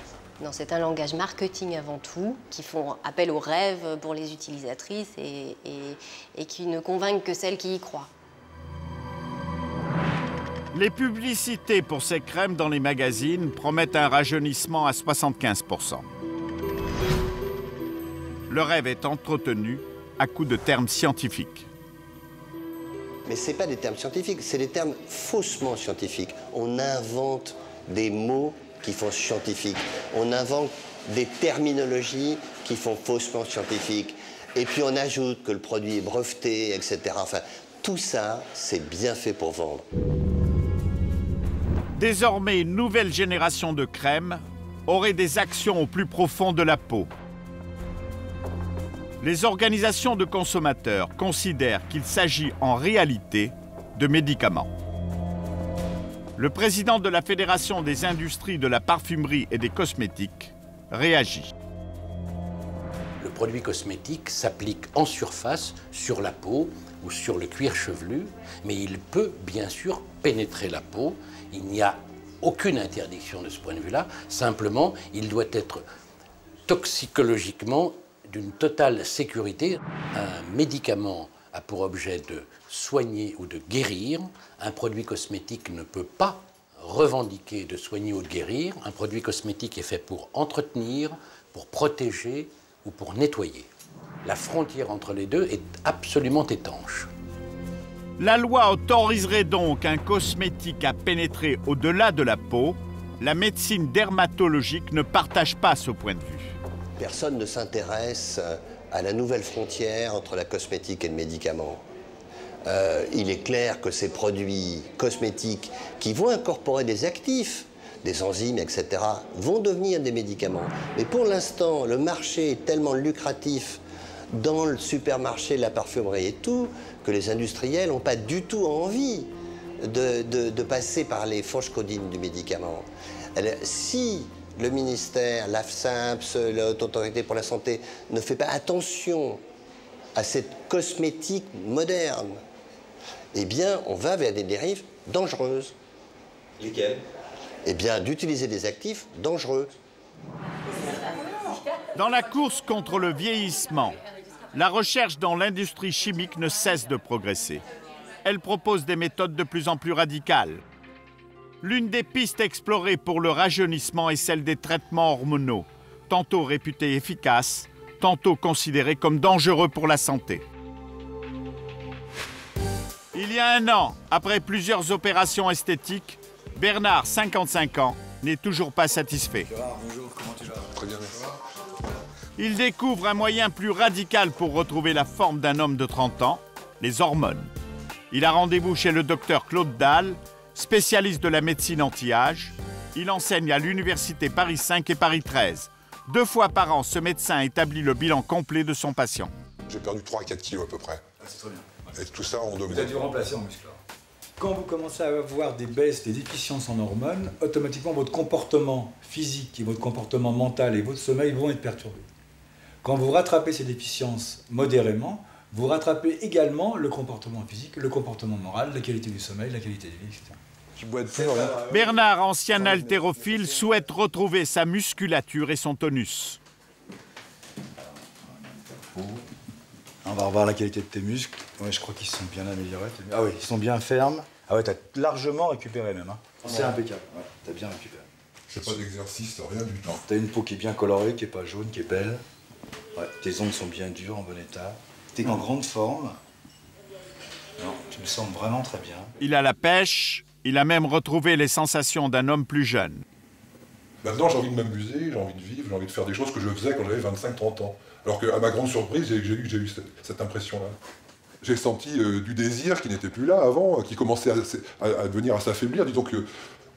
Non, c'est un langage marketing avant tout, qui font appel aux rêves pour les utilisatrices et qui ne convainquent que celles qui y croient. Les publicités pour ces crèmes dans les magazines promettent un rajeunissement à 75%. Le rêve est entretenu à coups de termes scientifiques. Mais ce n'est pas des termes scientifiques, c'est des termes faussement scientifiques. On invente des mots qui font scientifique. On invente des terminologies qui font faussement scientifique. Et puis on ajoute que le produit est breveté, etc. Enfin, tout ça, c'est bien fait pour vendre. Désormais, une nouvelle génération de crèmes aurait des actions au plus profond de la peau. Les organisations de consommateurs considèrent qu'il s'agit en réalité de médicaments. Le président de la Fédération des industries de la parfumerie et des cosmétiques réagit. Le produit cosmétique s'applique en surface sur la peau ou sur le cuir chevelu, mais il peut bien sûr pénétrer la peau. Il n'y a aucune interdiction de ce point de vue-là. Simplement, il doit être toxicologiquement d'une totale sécurité. Un médicament a pour objet de soigner ou de guérir. Un produit cosmétique ne peut pas revendiquer de soigner ou de guérir. Un produit cosmétique est fait pour entretenir, pour protéger ou pour nettoyer. La frontière entre les deux est absolument étanche. La loi autoriserait donc un cosmétique à pénétrer au-delà de la peau. La médecine dermatologique ne partage pas ce point de vue. Personne ne s'intéresse à la nouvelle frontière entre la cosmétique et le médicament. Il est clair que ces produits cosmétiques qui vont incorporer des actifs, des enzymes, etc., vont devenir des médicaments. Mais pour l'instant, le marché est tellement lucratif dans le supermarché, la parfumerie et tout, que les industriels n'ont pas du tout envie de passer par les fourches caudines du médicament. Si le ministère, l'AFSAMS, l'Autorité pour la santé, ne fait pas attention à cette cosmétique moderne, eh bien, on va vers des dérives dangereuses. Lesquelles? Eh bien, d'utiliser des actifs dangereux. Dans la course contre le vieillissement, la recherche dans l'industrie chimique ne cesse de progresser. Elle propose des méthodes de plus en plus radicales. L'une des pistes explorées pour le rajeunissement est celle des traitements hormonaux, tantôt réputés efficaces, tantôt considérés comme dangereux pour la santé. Il y a un an, après plusieurs opérations esthétiques, Bernard, 55 ans, n'est toujours pas satisfait. Bonjour, comment tu vas? Très bien, merci. Il découvre un moyen plus radical pour retrouver la forme d'un homme de 30 ans, les hormones. Il a rendez-vous chez le docteur Claude Dalle, spécialiste de la médecine anti-âge. Il enseigne à l'université Paris 5 et Paris 13. 2 fois par an, ce médecin établit le bilan complet de son patient. J'ai perdu 3 à 4 kilos à peu près. Ah, c'est très bien. Et tout ça en 2 mois. Vous avez dû remplacer en muscle. Quand vous commencez à avoir des baisses, des déficiences en hormones, automatiquement votre comportement physique et votre comportement mental et votre sommeil vont être perturbés. Quand vous rattrapez ces déficiences modérément, vous rattrapez également le comportement physique, le comportement moral, la qualité du sommeil, la qualité de vie, etc. Tu bois de plus, rien. Bernard, ancien haltérophile, souhaite retrouver sa musculature et son tonus. On va revoir la qualité de tes muscles. Ouais, je crois qu'ils sont bien améliorés. Ah oui, ils sont bien fermes. Ah ouais, t'as largement récupéré même. Hein. C'est impeccable. Ouais, t'as bien récupéré. C'est pas d'exercice, rien du tout. T'as une peau qui est bien colorée, qui est pas jaune, qui est belle. Ouais, tes ongles sont bien durs, en bon état. T'es en grande forme. Non, tu me sembles vraiment très bien. Il a la pêche. Il a même retrouvé les sensations d'un homme plus jeune. Maintenant, j'ai envie de m'amuser, j'ai envie de vivre, j'ai envie de faire des choses que je faisais quand j'avais 25-30 ans. Alors qu'à ma grande surprise, j'ai eu cette impression-là. J'ai senti du désir qui n'était plus là avant, qui commençait à venir à s'affaiblir. Disons que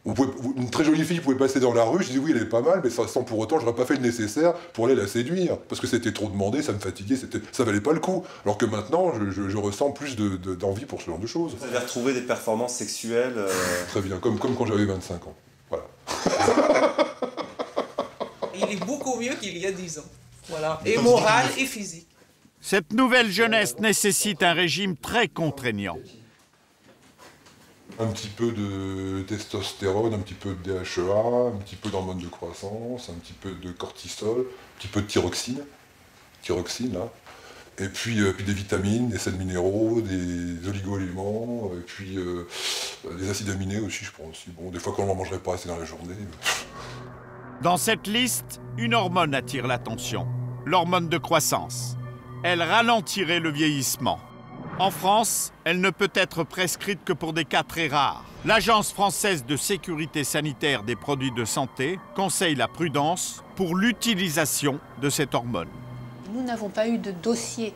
une très jolie fille pouvait passer dans la rue, je disais oui, elle est pas mal, mais sans pour autant, j'aurais pas fait le nécessaire pour aller la séduire. Parce que c'était trop demandé, ça me fatiguait, ça valait pas le coup. Alors que maintenant, je ressens plus d'envie pour ce genre de choses. Vous avez retrouvé des performances sexuelles Très bien, comme quand j'avais 25 ans. Voilà. Il est beaucoup mieux qu'il y a 10 ans. Voilà. Et moral et physique. Cette nouvelle jeunesse nécessite un régime très contraignant. Un petit peu de testostérone, un petit peu de DHEA, un petit peu d'hormones de croissance, un petit peu de cortisol, un petit peu de thyroxine là, et puis des vitamines, des sels minéraux, des oligo-éléments, et puis des acides aminés aussi, je pense. Aussi. Bon, des fois quand on n'en mangerait pas assez dans la journée. Dans cette liste, une hormone attire l'attention, l'hormone de croissance. Elle ralentirait le vieillissement. En France, elle ne peut être prescrite que pour des cas très rares. L'Agence française de sécurité sanitaire des produits de santé conseille la prudence pour l'utilisation de cette hormone. Nous n'avons pas eu de dossier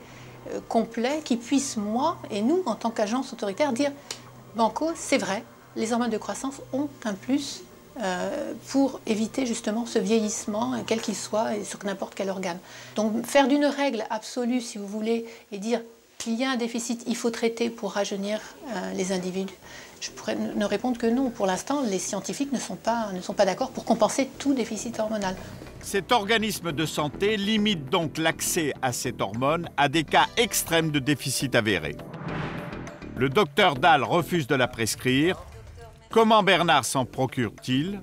complet qui puisse, moi et nous, en tant qu'agence autoritaire, dire « Banco, c'est vrai, les hormones de croissance ont un plus pour éviter justement ce vieillissement, quel qu'il soit, et sur n'importe quel organe. » Donc faire d'une règle absolue, si vous voulez, et dire qu'il y a un déficit, il faut traiter pour rajeunir les individus. Je pourrais ne répondre que non. Pour l'instant, les scientifiques ne sont pas d'accord pour compenser tout déficit hormonal. Cet organisme de santé limite donc l'accès à cette hormone à des cas extrêmes de déficit avéré. Le docteur Dalle refuse de la prescrire. Comment Bernard s'en procure-t-il?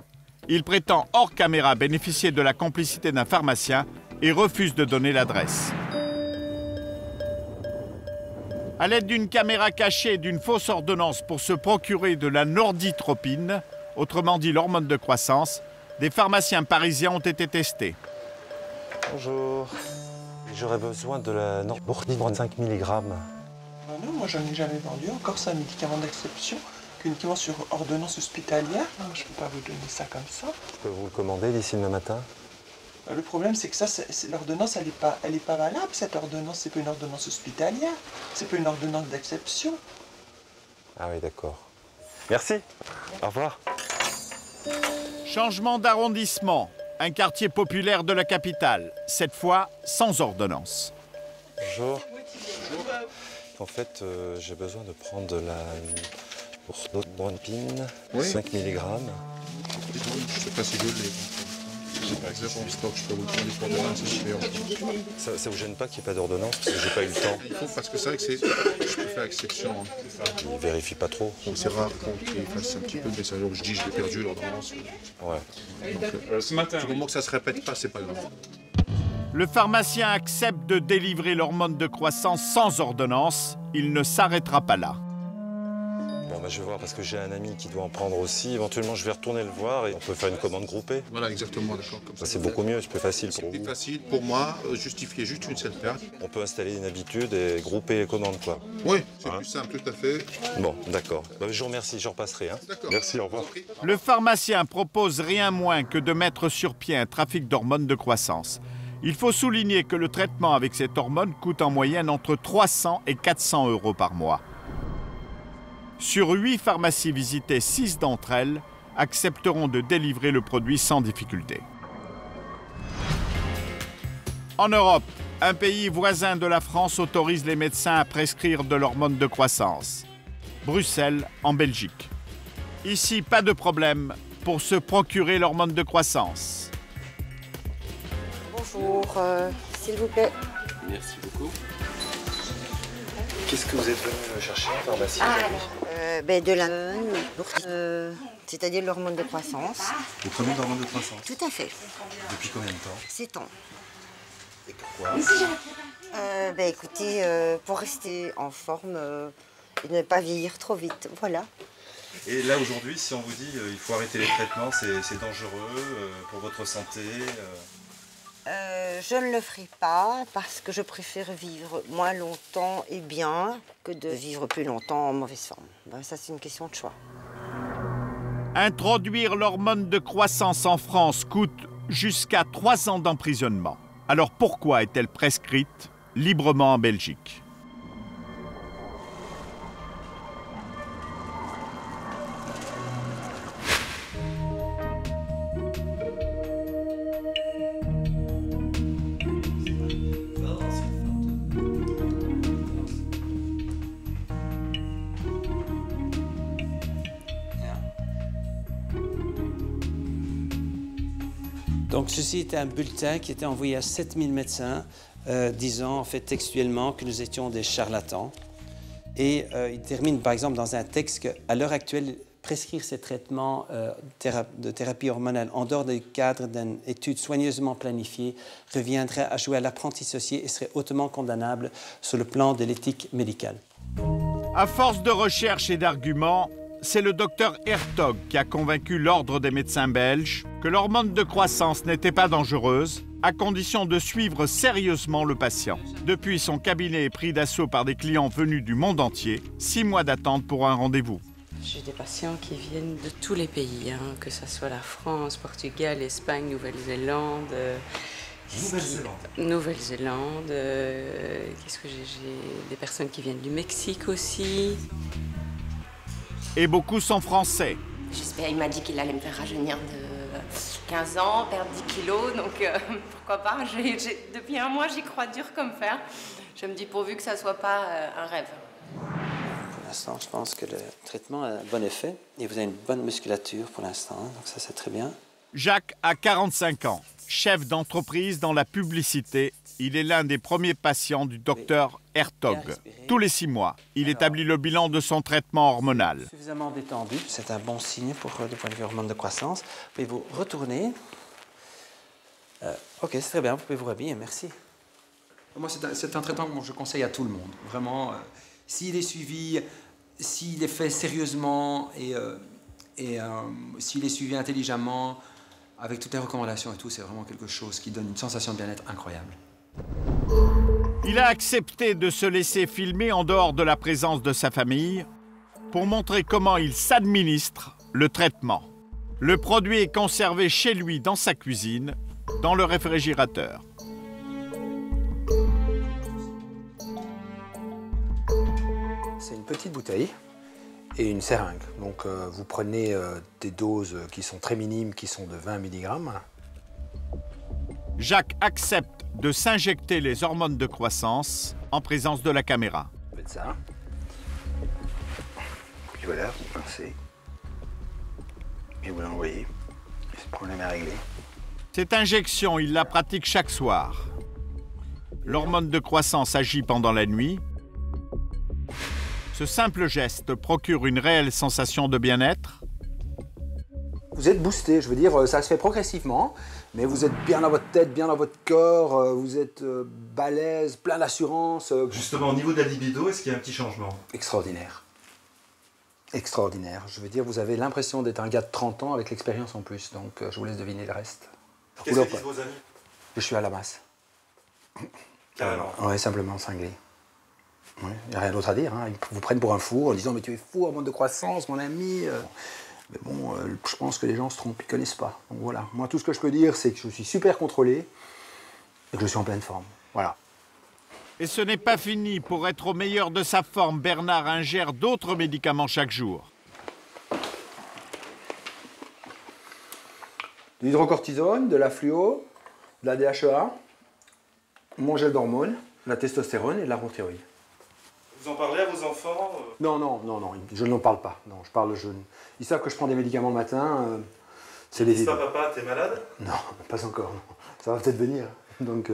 Il prétend hors caméra bénéficier de la complicité d'un pharmacien et refuse de donner l'adresse. À l'aide d'une caméra cachée et d'une fausse ordonnance pour se procurer de la norditropine, autrement dit l'hormone de croissance, des pharmaciens parisiens ont été testés. Bonjour. J'aurais besoin de la norditropine 5 mg. Non, moi j'en ai jamais vendu. Encore c'est un médicament d'exception, uniquement sur ordonnance hospitalière. Non, je ne peux pas vous donner ça comme ça. Je peux vous le commander d'ici demain matin? Le problème, c'est que ça, l'ordonnance, elle est pas valable. Cette ordonnance, c'est pas une ordonnance hospitalière. C'est pas une ordonnance d'exception. Ah oui, d'accord. Merci. Au revoir. Changement d'arrondissement. Un quartier populaire de la capitale. Cette fois, sans ordonnance. Bonjour. En fait, j'ai besoin de prendre de la norditropine, 5 mg. Je sais pas si je l'ai. J'ai pas exactement en stock, je peux vous demander pour demain, c'est super. Ça vous gêne pas qu'il n'y ait pas d'ordonnance parce que j'ai pas eu le temps? Il faut, parce que c'est vrai que je peux faire exception. Il vérifie pas trop. C'est rare qu'il fasse un petit peu de message. Donc je dis, je l'ai perdu, l'ordonnance. Ouais. Donc, ce matin. Du moment que ça se répète pas, c'est pas grave. Le pharmacien accepte de délivrer l'hormone de croissance sans ordonnance. Il ne s'arrêtera pas là. Bon, bah, je vais voir parce que j'ai un ami qui doit en prendre aussi. Éventuellement, je vais retourner le voir et on peut faire une commande groupée. Voilà, exactement, d'accord. Ça, c'est beaucoup mieux, c'est plus facile pour vous. C'est plus facile pour moi, justifier juste une seule perte. On peut installer une habitude et grouper les commandes, quoi. Oui, c'est plus simple, tout à fait. Bon, d'accord. Bah, je vous remercie, je repasserai. Hein. Merci, au revoir. Le pharmacien propose rien moins que de mettre sur pied un trafic d'hormones de croissance. Il faut souligner que le traitement avec cette hormone coûte en moyenne entre 300 et 400 € par mois. Sur 8 pharmacies visitées, 6 d'entre elles accepteront de délivrer le produit sans difficulté. En Europe, un pays voisin de la France autorise les médecins à prescrire de l'hormone de croissance. Bruxelles, en Belgique. Ici, pas de problème pour se procurer l'hormone de croissance. Bonjour, s'il vous plaît. Merci beaucoup. Qu'est-ce que vous êtes venu chercher en pharmacie de la... c'est-à-dire l'hormone de croissance. Vous prenez l'hormone de croissance? Tout à fait. Depuis combien de temps? 7 ans. Et pourquoi? Écoutez, pour rester en forme et ne pas vieillir trop vite, voilà. Et là, aujourd'hui, si on vous dit il faut arrêter les traitements, c'est dangereux pour votre santé Je ne le ferai pas parce que je préfère vivre moins longtemps et bien que de vivre plus longtemps en mauvaise forme. Ça, c'est une question de choix. Introduire l'hormone de croissance en France coûte jusqu'à 3 ans d'emprisonnement. Alors pourquoi est-elle prescrite librement en Belgique ? Donc ceci était un bulletin qui était envoyé à 7000 médecins, disant en fait textuellement que nous étions des charlatans. Et il termine par exemple dans un texte qu'à l'heure actuelle, prescrire ces traitements de thérapie hormonale en dehors du cadre d'une étude soigneusement planifiée reviendrait à jouer à l'apprenti sorcier et serait hautement condamnable sur le plan de l'éthique médicale. À force de recherche et d'arguments, c'est le docteur Hertog qui a convaincu l'Ordre des médecins belges que l'hormone de croissance n'était pas dangereuse, à condition de suivre sérieusement le patient. Depuis, son cabinet est pris d'assaut par des clients venus du monde entier. 6 mois d'attente pour un rendez-vous. J'ai des patients qui viennent de tous les pays, hein, que ce soit la France, Portugal, Espagne, Nouvelle-Zélande. Nouvelle-Zélande. Qu'est-ce que j'ai des personnes qui viennent du Mexique aussi. Et beaucoup sont français. J'espère, il m'a dit qu'il allait me faire rajeunir de 15 ans, perdre 10 kilos, donc pourquoi pas. Depuis un mois, j'y crois dur comme fer. Je me dis pourvu que ça soit pas un rêve. Pour l'instant, je pense que le traitement a un bon effet et vous avez une bonne musculature pour l'instant, hein, donc ça c'est très bien. Jacques a 45 ans, chef d'entreprise dans la publicité. Il est l'un des premiers patients du docteur Hertog. Tous les 6 mois, il établit le bilan de son traitement hormonal. Suffisamment détendu, c'est un bon signe pour le point de vue hormone de croissance. Vous pouvez vous retourner. Ok, c'est très bien, vous pouvez vous rhabiller, merci. Moi, c'est un traitement que je conseille à tout le monde. Vraiment, s'il est suivi, s'il est fait sérieusement et s'il est suivi intelligemment, avec toutes les recommandations et tout, c'est vraiment quelque chose qui donne une sensation de bien-être incroyable. Il a accepté de se laisser filmer en dehors de la présence de sa famille pour montrer comment il s'administre le traitement. Le produit est conservé chez lui dans sa cuisine, dans le réfrigérateur. C'est une petite bouteille et une seringue. Donc vous prenez des doses qui sont très minimes, qui sont de 20 mg. Jacques accepte de s'injecter les hormones de croissance en présence de la caméra. Faites ça. Puis voilà, vous pincez. Et vous l'envoyez. Ce problème est réglé. Cette injection, il la pratique chaque soir. L'hormone de croissance agit pendant la nuit. Ce simple geste procure une réelle sensation de bien-être. Vous êtes boosté, je veux dire, ça se fait progressivement, mais vous êtes bien dans votre tête, bien dans votre corps, vous êtes balèze, plein d'assurance. Justement, au niveau de la libido, est-ce qu'il y a un petit changement? Extraordinaire. Extraordinaire. Je veux dire, vous avez l'impression d'être un gars de 30 ans avec l'expérience en plus, donc je vous laisse deviner le reste. Qu'est-ce que disent vos amis? Je suis à la masse. Carrément. Ouais, simplement cinglé. Il n'y a rien d'autre à dire. Hein. Ils vous prennent pour un fou en disant « mais tu es fou, hormone de croissance, mon ami ». Mais bon, je pense que les gens se trompent, ils ne connaissent pas. Donc voilà, moi tout ce que je peux dire, c'est que je suis super contrôlé et que je suis en pleine forme. Voilà. Et ce n'est pas fini. Pour être au meilleur de sa forme, Bernard ingère d'autres médicaments chaque jour. De l'hydrocortisone, de la fluo, de la DHEA, mon gel d'hormones, la testostérone et de la rothéroïde. Vous en parlez à vos enfants? Non, je n'en parle pas. Non, je parle jeune. Ils savent que je prends des médicaments le matin. C'est les. Dis pas, papa, t'es malade? Non, pas encore. Non. Ça va peut-être venir. Donc,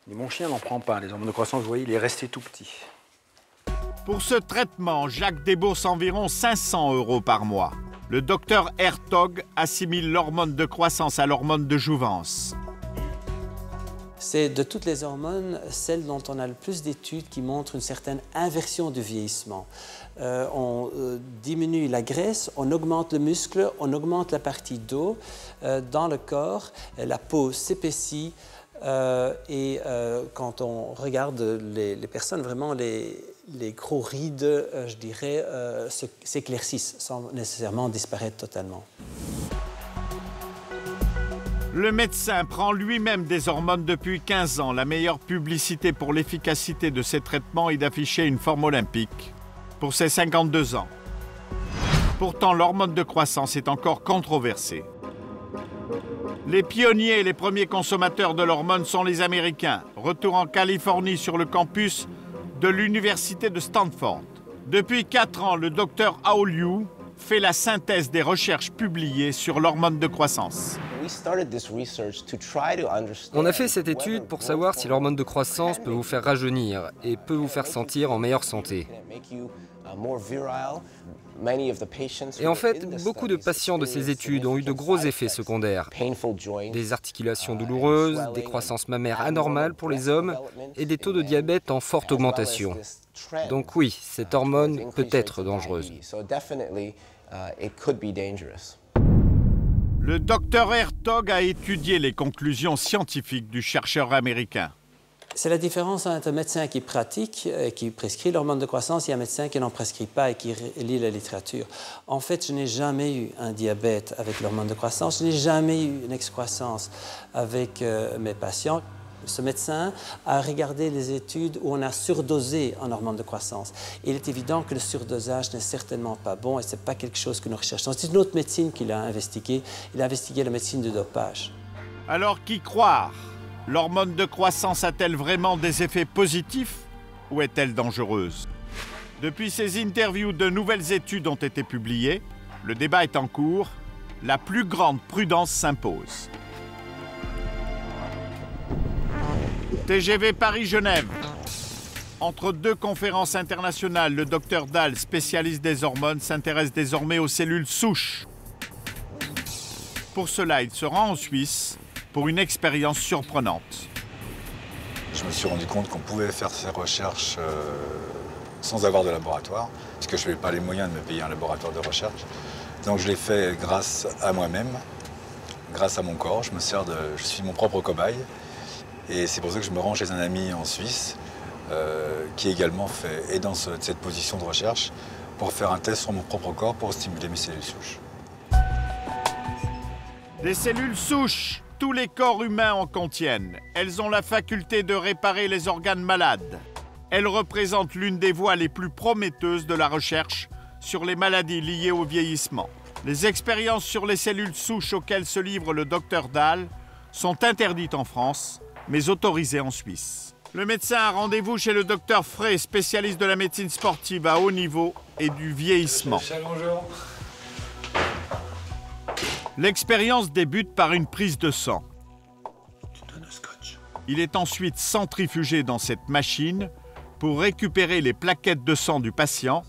mais mon chien n'en prend pas. Les hormones de croissance, vous voyez, il est resté tout petit. Pour ce traitement, Jacques débourse environ 500 € par mois. Le docteur Hertog assimile l'hormone de croissance à l'hormone de jouvence. C'est de toutes les hormones, celle dont on a le plus d'études qui montrent une certaine inversion du vieillissement. On diminue la graisse, on augmente le muscle, on augmente la partie dos dans le corps, la peau s'épaissit et quand on regarde les personnes, vraiment les gros rides, je dirais, s'éclaircissent sans nécessairement disparaître totalement. Le médecin prend lui-même des hormones depuis 15 ans. La meilleure publicité pour l'efficacité de ces traitements est d'afficher une forme olympique pour ses 52 ans. Pourtant, l'hormone de croissance est encore controversée. Les pionniers et les premiers consommateurs de l'hormone sont les Américains. Retour en Californie sur le campus de l'université de Stanford. Depuis 4 ans, le docteur Hao Liu fait la synthèse des recherches publiées sur l'hormone de croissance. Oui, On a fait cette étude pour savoir si l'hormone de croissance peut vous faire rajeunir et peut vous faire sentir en meilleure santé. Et en fait, beaucoup de patients de ces études ont eu de gros effets secondaires. Des articulations douloureuses, des croissances mammaires anormales pour les hommes et des taux de diabète en forte augmentation. Donc oui, cette hormone peut être dangereuse. Le docteur Hertog a étudié les conclusions scientifiques du chercheur américain. C'est la différence entre un médecin qui pratique, qui prescrit l'hormone de croissance, et un médecin qui n'en prescrit pas et qui lit la littérature. En fait, je n'ai jamais eu un diabète avec l'hormone de croissance, je n'ai jamais eu une excroissance avec mes patients. Ce médecin a regardé les études où on a surdosé en hormone de croissance. Il est évident que le surdosage n'est certainement pas bon et ce n'est pas quelque chose que nous recherchons. C'est une autre médecine qu'il a investiguée. Il a investigué la médecine du dopage. Alors, qui croire? L'hormone de croissance a-t-elle vraiment des effets positifs ou est-elle dangereuse? Depuis ces interviews, de nouvelles études ont été publiées. Le débat est en cours. La plus grande prudence s'impose. TGV Paris-Genève. Entre deux conférences internationales, le docteur Dahl, spécialiste des hormones, s'intéresse désormais aux cellules souches. Pour cela, il se rend en Suisse pour une expérience surprenante. Je me suis rendu compte qu'on pouvait faire ces recherches sans avoir de laboratoire, puisque je n'avais pas les moyens de me payer un laboratoire de recherche. Donc je l'ai fait grâce à moi-même, grâce à mon corps. Je suis mon propre cobaye. Et c'est pour ça que je me rends chez un ami en Suisse qui également est dans cette position de recherche pour faire un test sur mon propre corps pour stimuler mes cellules souches. Des cellules souches, tous les corps humains en contiennent. Elles ont la faculté de réparer les organes malades. Elles représentent l'une des voies les plus prometteuses de la recherche sur les maladies liées au vieillissement. Les expériences sur les cellules souches auxquelles se livre le docteur Dahl sont interdites en France, mais autorisé en Suisse. Le médecin a rendez-vous chez le docteur Frey, spécialiste de la médecine sportive à haut niveau et du vieillissement. L'expérience débute par une prise de sang. Il est ensuite centrifugé dans cette machine pour récupérer les plaquettes de sang du patient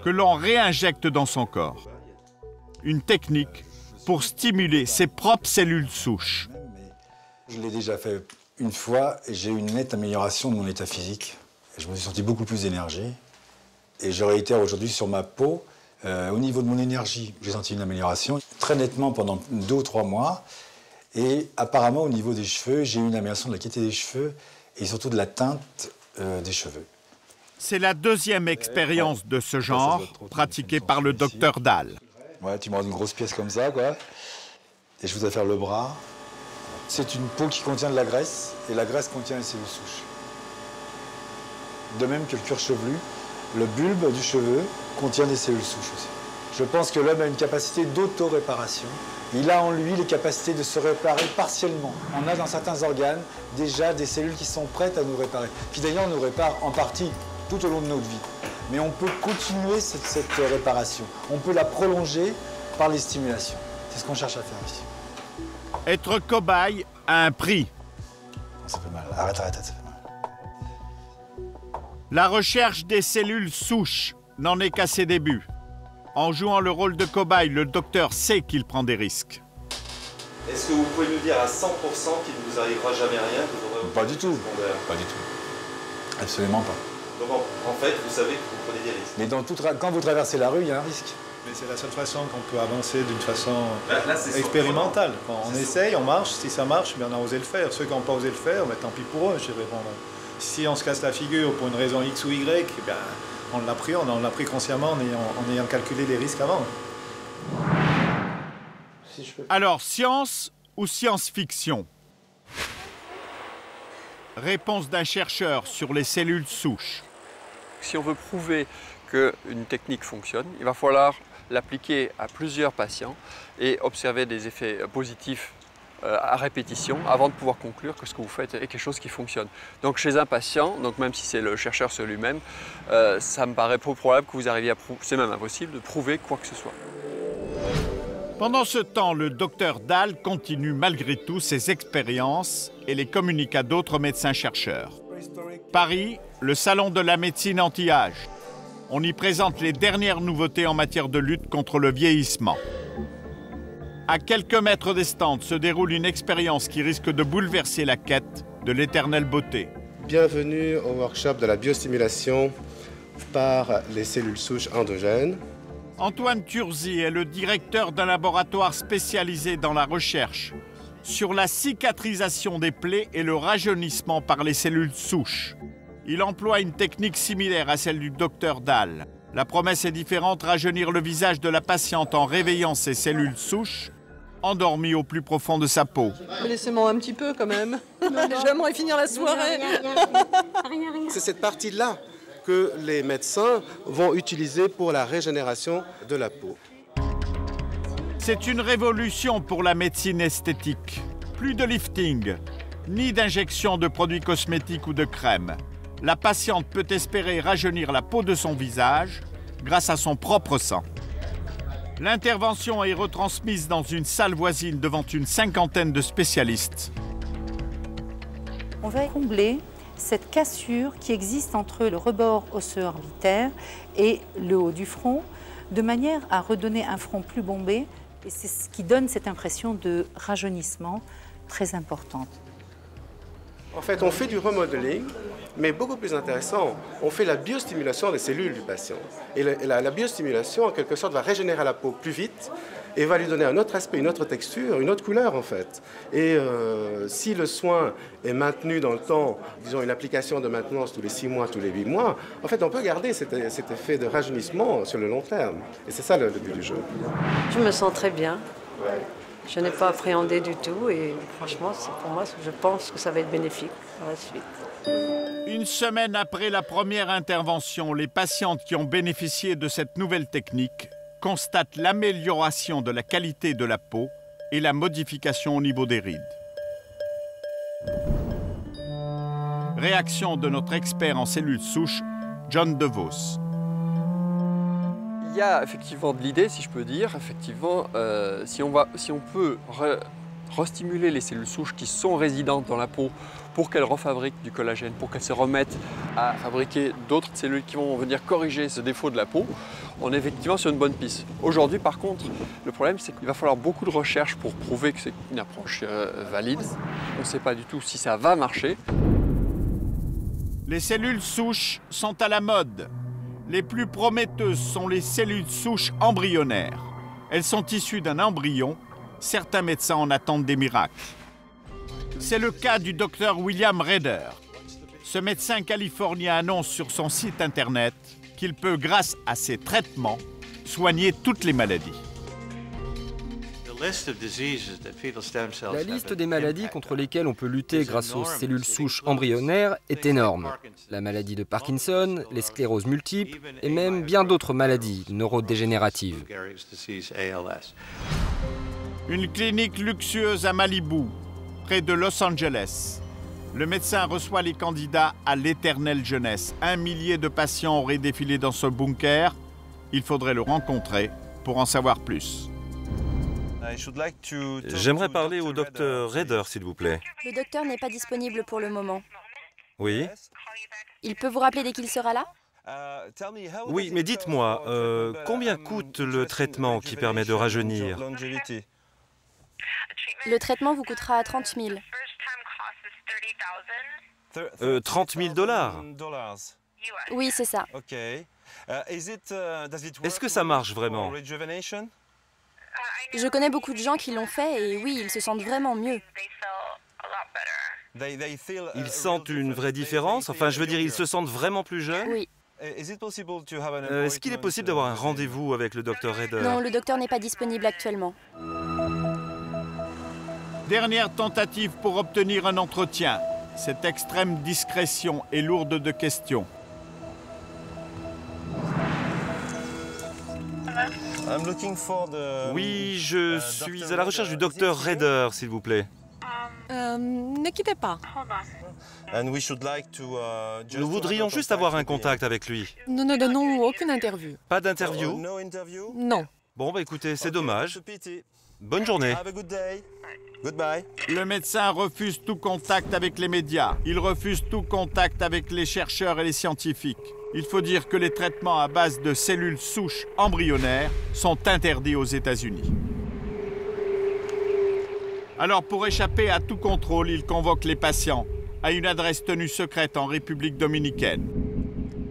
que l'on réinjecte dans son corps. Une technique pour stimuler ses propres cellules souches. Je l'ai déjà fait une fois et j'ai eu une nette amélioration de mon état physique. Je me suis senti beaucoup plus d'énergie. Et je réitère aujourd'hui sur ma peau, au niveau de mon énergie, j'ai senti une amélioration très nettement pendant 2 ou 3 mois. Et apparemment, au niveau des cheveux, j'ai eu une amélioration de la qualité des cheveux et surtout de la teinte des cheveux. C'est la deuxième expérience de ce genre pratiquée par le docteur Dahl. Ouais, tu me rends une grosse pièce comme ça, quoi. Et je voudrais faire le bras. C'est une peau qui contient de la graisse, et la graisse contient les cellules souches. De même que le cuir chevelu, le bulbe du cheveu contient des cellules souches aussi. Je pense que l'homme a une capacité d'auto-réparation. Il a en lui les capacités de se réparer partiellement. On a dans certains organes déjà des cellules qui sont prêtes à nous réparer, qui d'ailleurs nous réparent en partie tout au long de notre vie. Mais on peut continuer cette réparation. On peut la prolonger par les stimulations. C'est ce qu'on cherche à faire ici. Être cobaye a un prix. Ça fait mal. Arrête, ça fait mal. La recherche des cellules souches n'en est qu'à ses débuts. En jouant le rôle de cobaye, le docteur sait qu'il prend des risques. Est-ce que vous pouvez nous dire à 100% qu'il ne vous arrivera jamais rien? Pas du tout. Pas du tout. Absolument pas. Donc en fait, vous savez que vous prenez des risques. Mais quand vous traversez la rue, il y a un risque. Mais c'est la seule façon qu'on peut avancer d'une façon expérimentale. Quand on essaye, on marche, si ça marche, bien on a osé le faire. Ceux qui n'ont pas osé le faire, ben, tant pis pour eux, je dirais. Bon, si on se casse la figure pour une raison X ou Y, ben, on l'a pris consciemment en ayant calculé les risques avant. Alors, science ou science-fiction? Réponse d'un chercheur sur les cellules souches. Si on veut prouver qu'une technique fonctionne, il va falloir l'appliquer à plusieurs patients et observer des effets positifs à répétition avant de pouvoir conclure que ce que vous faites est quelque chose qui fonctionne. Donc chez un patient, donc même si c'est le chercheur sur lui-même, ça me paraît peu probable que vous arriviez à prouver, c'est même impossible de prouver quoi que ce soit. Pendant ce temps, le docteur Dahl continue malgré tout ses expériences et les communique à d'autres médecins-chercheurs. Paris, le salon de la médecine anti-âge. On y présente les dernières nouveautés en matière de lutte contre le vieillissement. À quelques mètres des stands se déroule une expérience qui risque de bouleverser la quête de l'éternelle beauté. Bienvenue au workshop de la biostimulation par les cellules souches endogènes. Antoine Turzi est le directeur d'un laboratoire spécialisé dans la recherche sur la cicatrisation des plaies et le rajeunissement par les cellules souches. Il emploie une technique similaire à celle du docteur Dahl. La promesse est différente, rajeunir le visage de la patiente en réveillant ses cellules souches, endormies au plus profond de sa peau. Laissez-moi un petit peu quand même. J'aimerais finir la soirée. C'est cette partie-là que les médecins vont utiliser pour la régénération de la peau. C'est une révolution pour la médecine esthétique. Plus de lifting, ni d'injection de produits cosmétiques ou de crème. La patiente peut espérer rajeunir la peau de son visage grâce à son propre sang. L'intervention est retransmise dans une salle voisine devant une cinquantaine de spécialistes. On va combler cette cassure qui existe entre le rebord osseux orbitaire et le haut du front, de manière à redonner un front plus bombé. Et c'est ce qui donne cette impression de rajeunissement très importante. En fait, on fait du remodeling, mais beaucoup plus intéressant, on fait la biostimulation des cellules du patient. Et la biostimulation, en quelque sorte, va régénérer la peau plus vite et va lui donner un autre aspect, une autre texture, une autre couleur, en fait. Et si le soin est maintenu dans le temps, disons une application de maintenance tous les 6 mois, tous les 8 mois, en fait, on peut garder cet effet de rajeunissement sur le long terme. Et c'est ça le but du jeu. Je me sens très bien. Je n'ai pas appréhendé du tout et franchement, pour moi, je pense que ça va être bénéfique par la suite. Une semaine après la première intervention, les patientes qui ont bénéficié de cette nouvelle technique constatent l'amélioration de la qualité de la peau et la modification au niveau des rides. Réaction de notre expert en cellules souches, John DeVos. Il y a effectivement de l'idée, si je peux dire, effectivement, si on peut restimuler les cellules souches qui sont résidentes dans la peau pour qu'elles refabriquent du collagène, pour qu'elles se remettent à fabriquer d'autres cellules qui vont venir corriger ce défaut de la peau, on est effectivement sur une bonne piste. Aujourd'hui, par contre, le problème, c'est qu'il va falloir beaucoup de recherche pour prouver que c'est une approche valide. On ne sait pas du tout si ça va marcher. Les cellules souches sont à la mode. Les plus prometteuses sont les cellules souches embryonnaires. Elles sont issues d'un embryon. Certains médecins en attendent des miracles. C'est le cas du docteur William Rader. Ce médecin californien annonce sur son site internet qu'il peut, grâce à ses traitements, soigner toutes les maladies. La liste des maladies contre lesquelles on peut lutter grâce aux cellules souches embryonnaires est énorme. La maladie de Parkinson, les scléroses multiples et même bien d'autres maladies neurodégénératives. Une clinique luxueuse à Malibu, près de Los Angeles. Le médecin reçoit les candidats à l'éternelle jeunesse. 1 millier de patients auraient défilé dans ce bunker. Il faudrait le rencontrer pour en savoir plus. J'aimerais parler au docteur Rader, s'il vous plaît. Le docteur n'est pas disponible pour le moment. Oui? Il peut vous rappeler dès qu'il sera là? Oui, mais dites-moi, combien coûte le traitement qui permet de rajeunir? Le traitement vous coûtera 30 000. 30 000 $? Oui, c'est ça. Est-ce que ça marche vraiment? Je connais beaucoup de gens qui l'ont fait et oui, ils se sentent vraiment mieux. Ils sentent une vraie différence? Enfin, je veux dire, ils se sentent vraiment plus jeunes? Oui. Est-ce qu'il est possible d'avoir un rendez-vous avec le docteur Rader? Non, le docteur n'est pas disponible actuellement. Dernière tentative pour obtenir un entretien. Cette extrême discrétion est lourde de questions. Oui, je suis à la recherche du docteur Rader, s'il vous plaît. Ne quittez pas. Nous voudrions juste avoir un contact avec lui. Nous ne donnons aucune interview. Pas d'interview? Non. Bon, bah écoutez, c'est dommage. Bonne journée. Le médecin refuse tout contact avec les médias. Il refuse tout contact avec les chercheurs et les scientifiques. Il faut dire que les traitements à base de cellules souches embryonnaires sont interdits aux États-Unis. Alors, pour échapper à tout contrôle, il convoque les patients à une adresse tenue secrète en République dominicaine.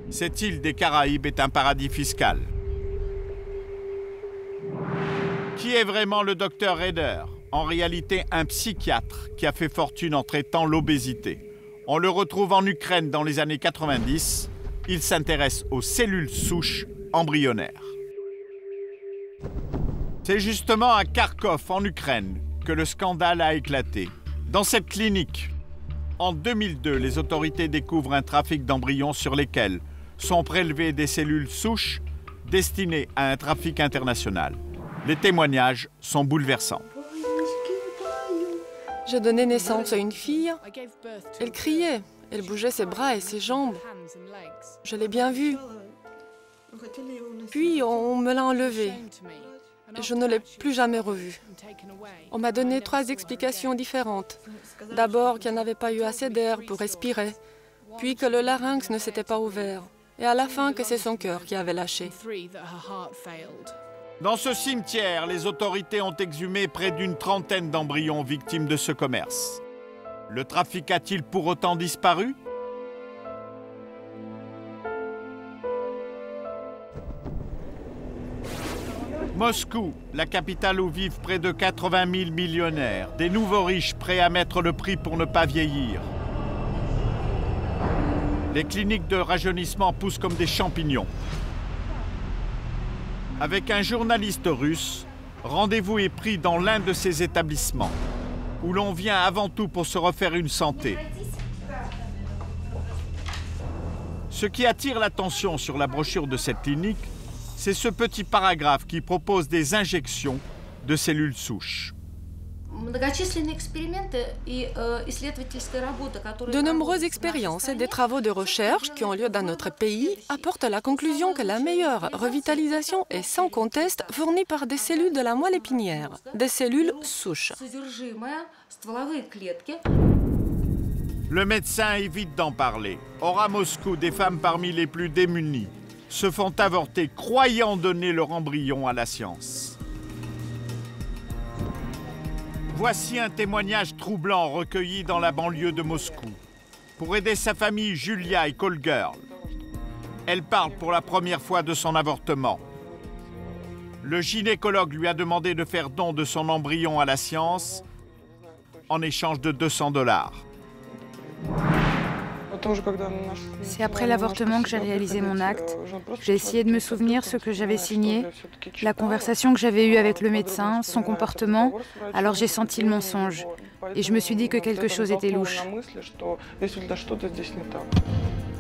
Cette île des Caraïbes est un paradis fiscal. Qui est vraiment le docteur Rader? En réalité, un psychiatre qui a fait fortune en traitant l'obésité. On le retrouve en Ukraine dans les années 90. Il s'intéresse aux cellules souches embryonnaires. C'est justement à Kharkov, en Ukraine, que le scandale a éclaté. Dans cette clinique, en 2002, les autorités découvrent un trafic d'embryons sur lesquels sont prélevées des cellules souches destinées à un trafic international. Les témoignages sont bouleversants. J'ai donné naissance à une fille. Elle criait, elle bougeait ses bras et ses jambes. Je l'ai bien vue. Puis on me l'a enlevée. Je ne l'ai plus jamais revue. On m'a donné 3 explications différentes. D'abord qu'il n'y n'avait pas eu assez d'air pour respirer, puis que le larynx ne s'était pas ouvert, et à la fin que c'est son cœur qui avait lâché. Dans ce cimetière, les autorités ont exhumé près d'une trentaine d'embryons victimes de ce commerce. Le trafic a-t-il pour autant disparu? Moscou, la capitale où vivent près de 80 000 millionnaires, des nouveaux riches prêts à mettre le prix pour ne pas vieillir. Les cliniques de rajeunissement poussent comme des champignons. Avec un journaliste russe, rendez-vous est pris dans l'un de ces établissements, où l'on vient avant tout pour se refaire une santé. Ce qui attire l'attention sur la brochure de cette clinique, c'est ce petit paragraphe qui propose des injections de cellules souches. De nombreuses expériences et des travaux de recherche qui ont lieu dans notre pays apportent la conclusion que la meilleure revitalisation est sans conteste fournie par des cellules de la moelle épinière, des cellules souches. Le médecin évite d'en parler. Or, à Moscou, des femmes parmi les plus démunies se font avorter, croyant donner leur embryon à la science. Voici un témoignage troublant recueilli dans la banlieue de Moscou. Pour aider sa famille, Julia est call girl. Elle parle pour la première fois de son avortement. Le gynécologue lui a demandé de faire don de son embryon à la science en échange de $200. C'est après l'avortement que j'ai réalisé mon acte. J'ai essayé de me souvenir ce que j'avais signé, la conversation que j'avais eue avec le médecin, son comportement, alors j'ai senti le mensonge. Et je me suis dit que quelque chose était louche.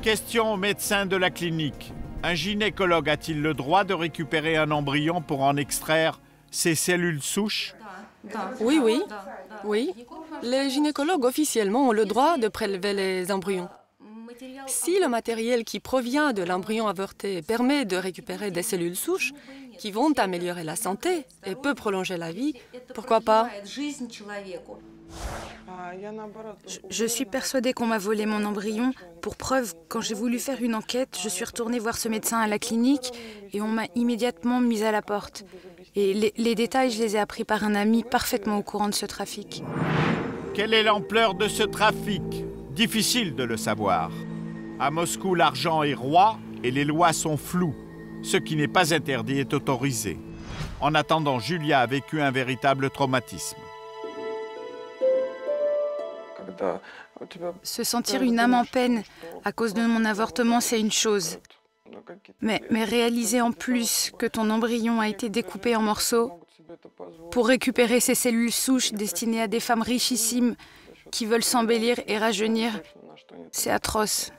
Question au médecin de la clinique. Un gynécologue a-t-il le droit de récupérer un embryon pour en extraire ses cellules souches? Oui, oui. Oui. Les gynécologues officiellement ont le droit de prélever les embryons. Si le matériel qui provient de l'embryon avorté permet de récupérer des cellules souches qui vont améliorer la santé et peut prolonger la vie, pourquoi pas? Je suis persuadée qu'on m'a volé mon embryon. Pour preuve, quand j'ai voulu faire une enquête, je suis retournée voir ce médecin à la clinique et on m'a immédiatement mise à la porte. Et les détails, je les ai appris par un ami parfaitement au courant de ce trafic. Quelle est l'ampleur de ce trafic? Difficile de le savoir. À Moscou, l'argent est roi et les lois sont floues. Ce qui n'est pas interdit est autorisé. En attendant, Julia a vécu un véritable traumatisme. Se sentir une âme en peine à cause de mon avortement, c'est une chose. Mais réaliser en plus que ton embryon a été découpé en morceaux pour récupérer ces cellules souches destinées à des femmes richissimes qui veulent s'embellir et rajeunir, c'est atroce.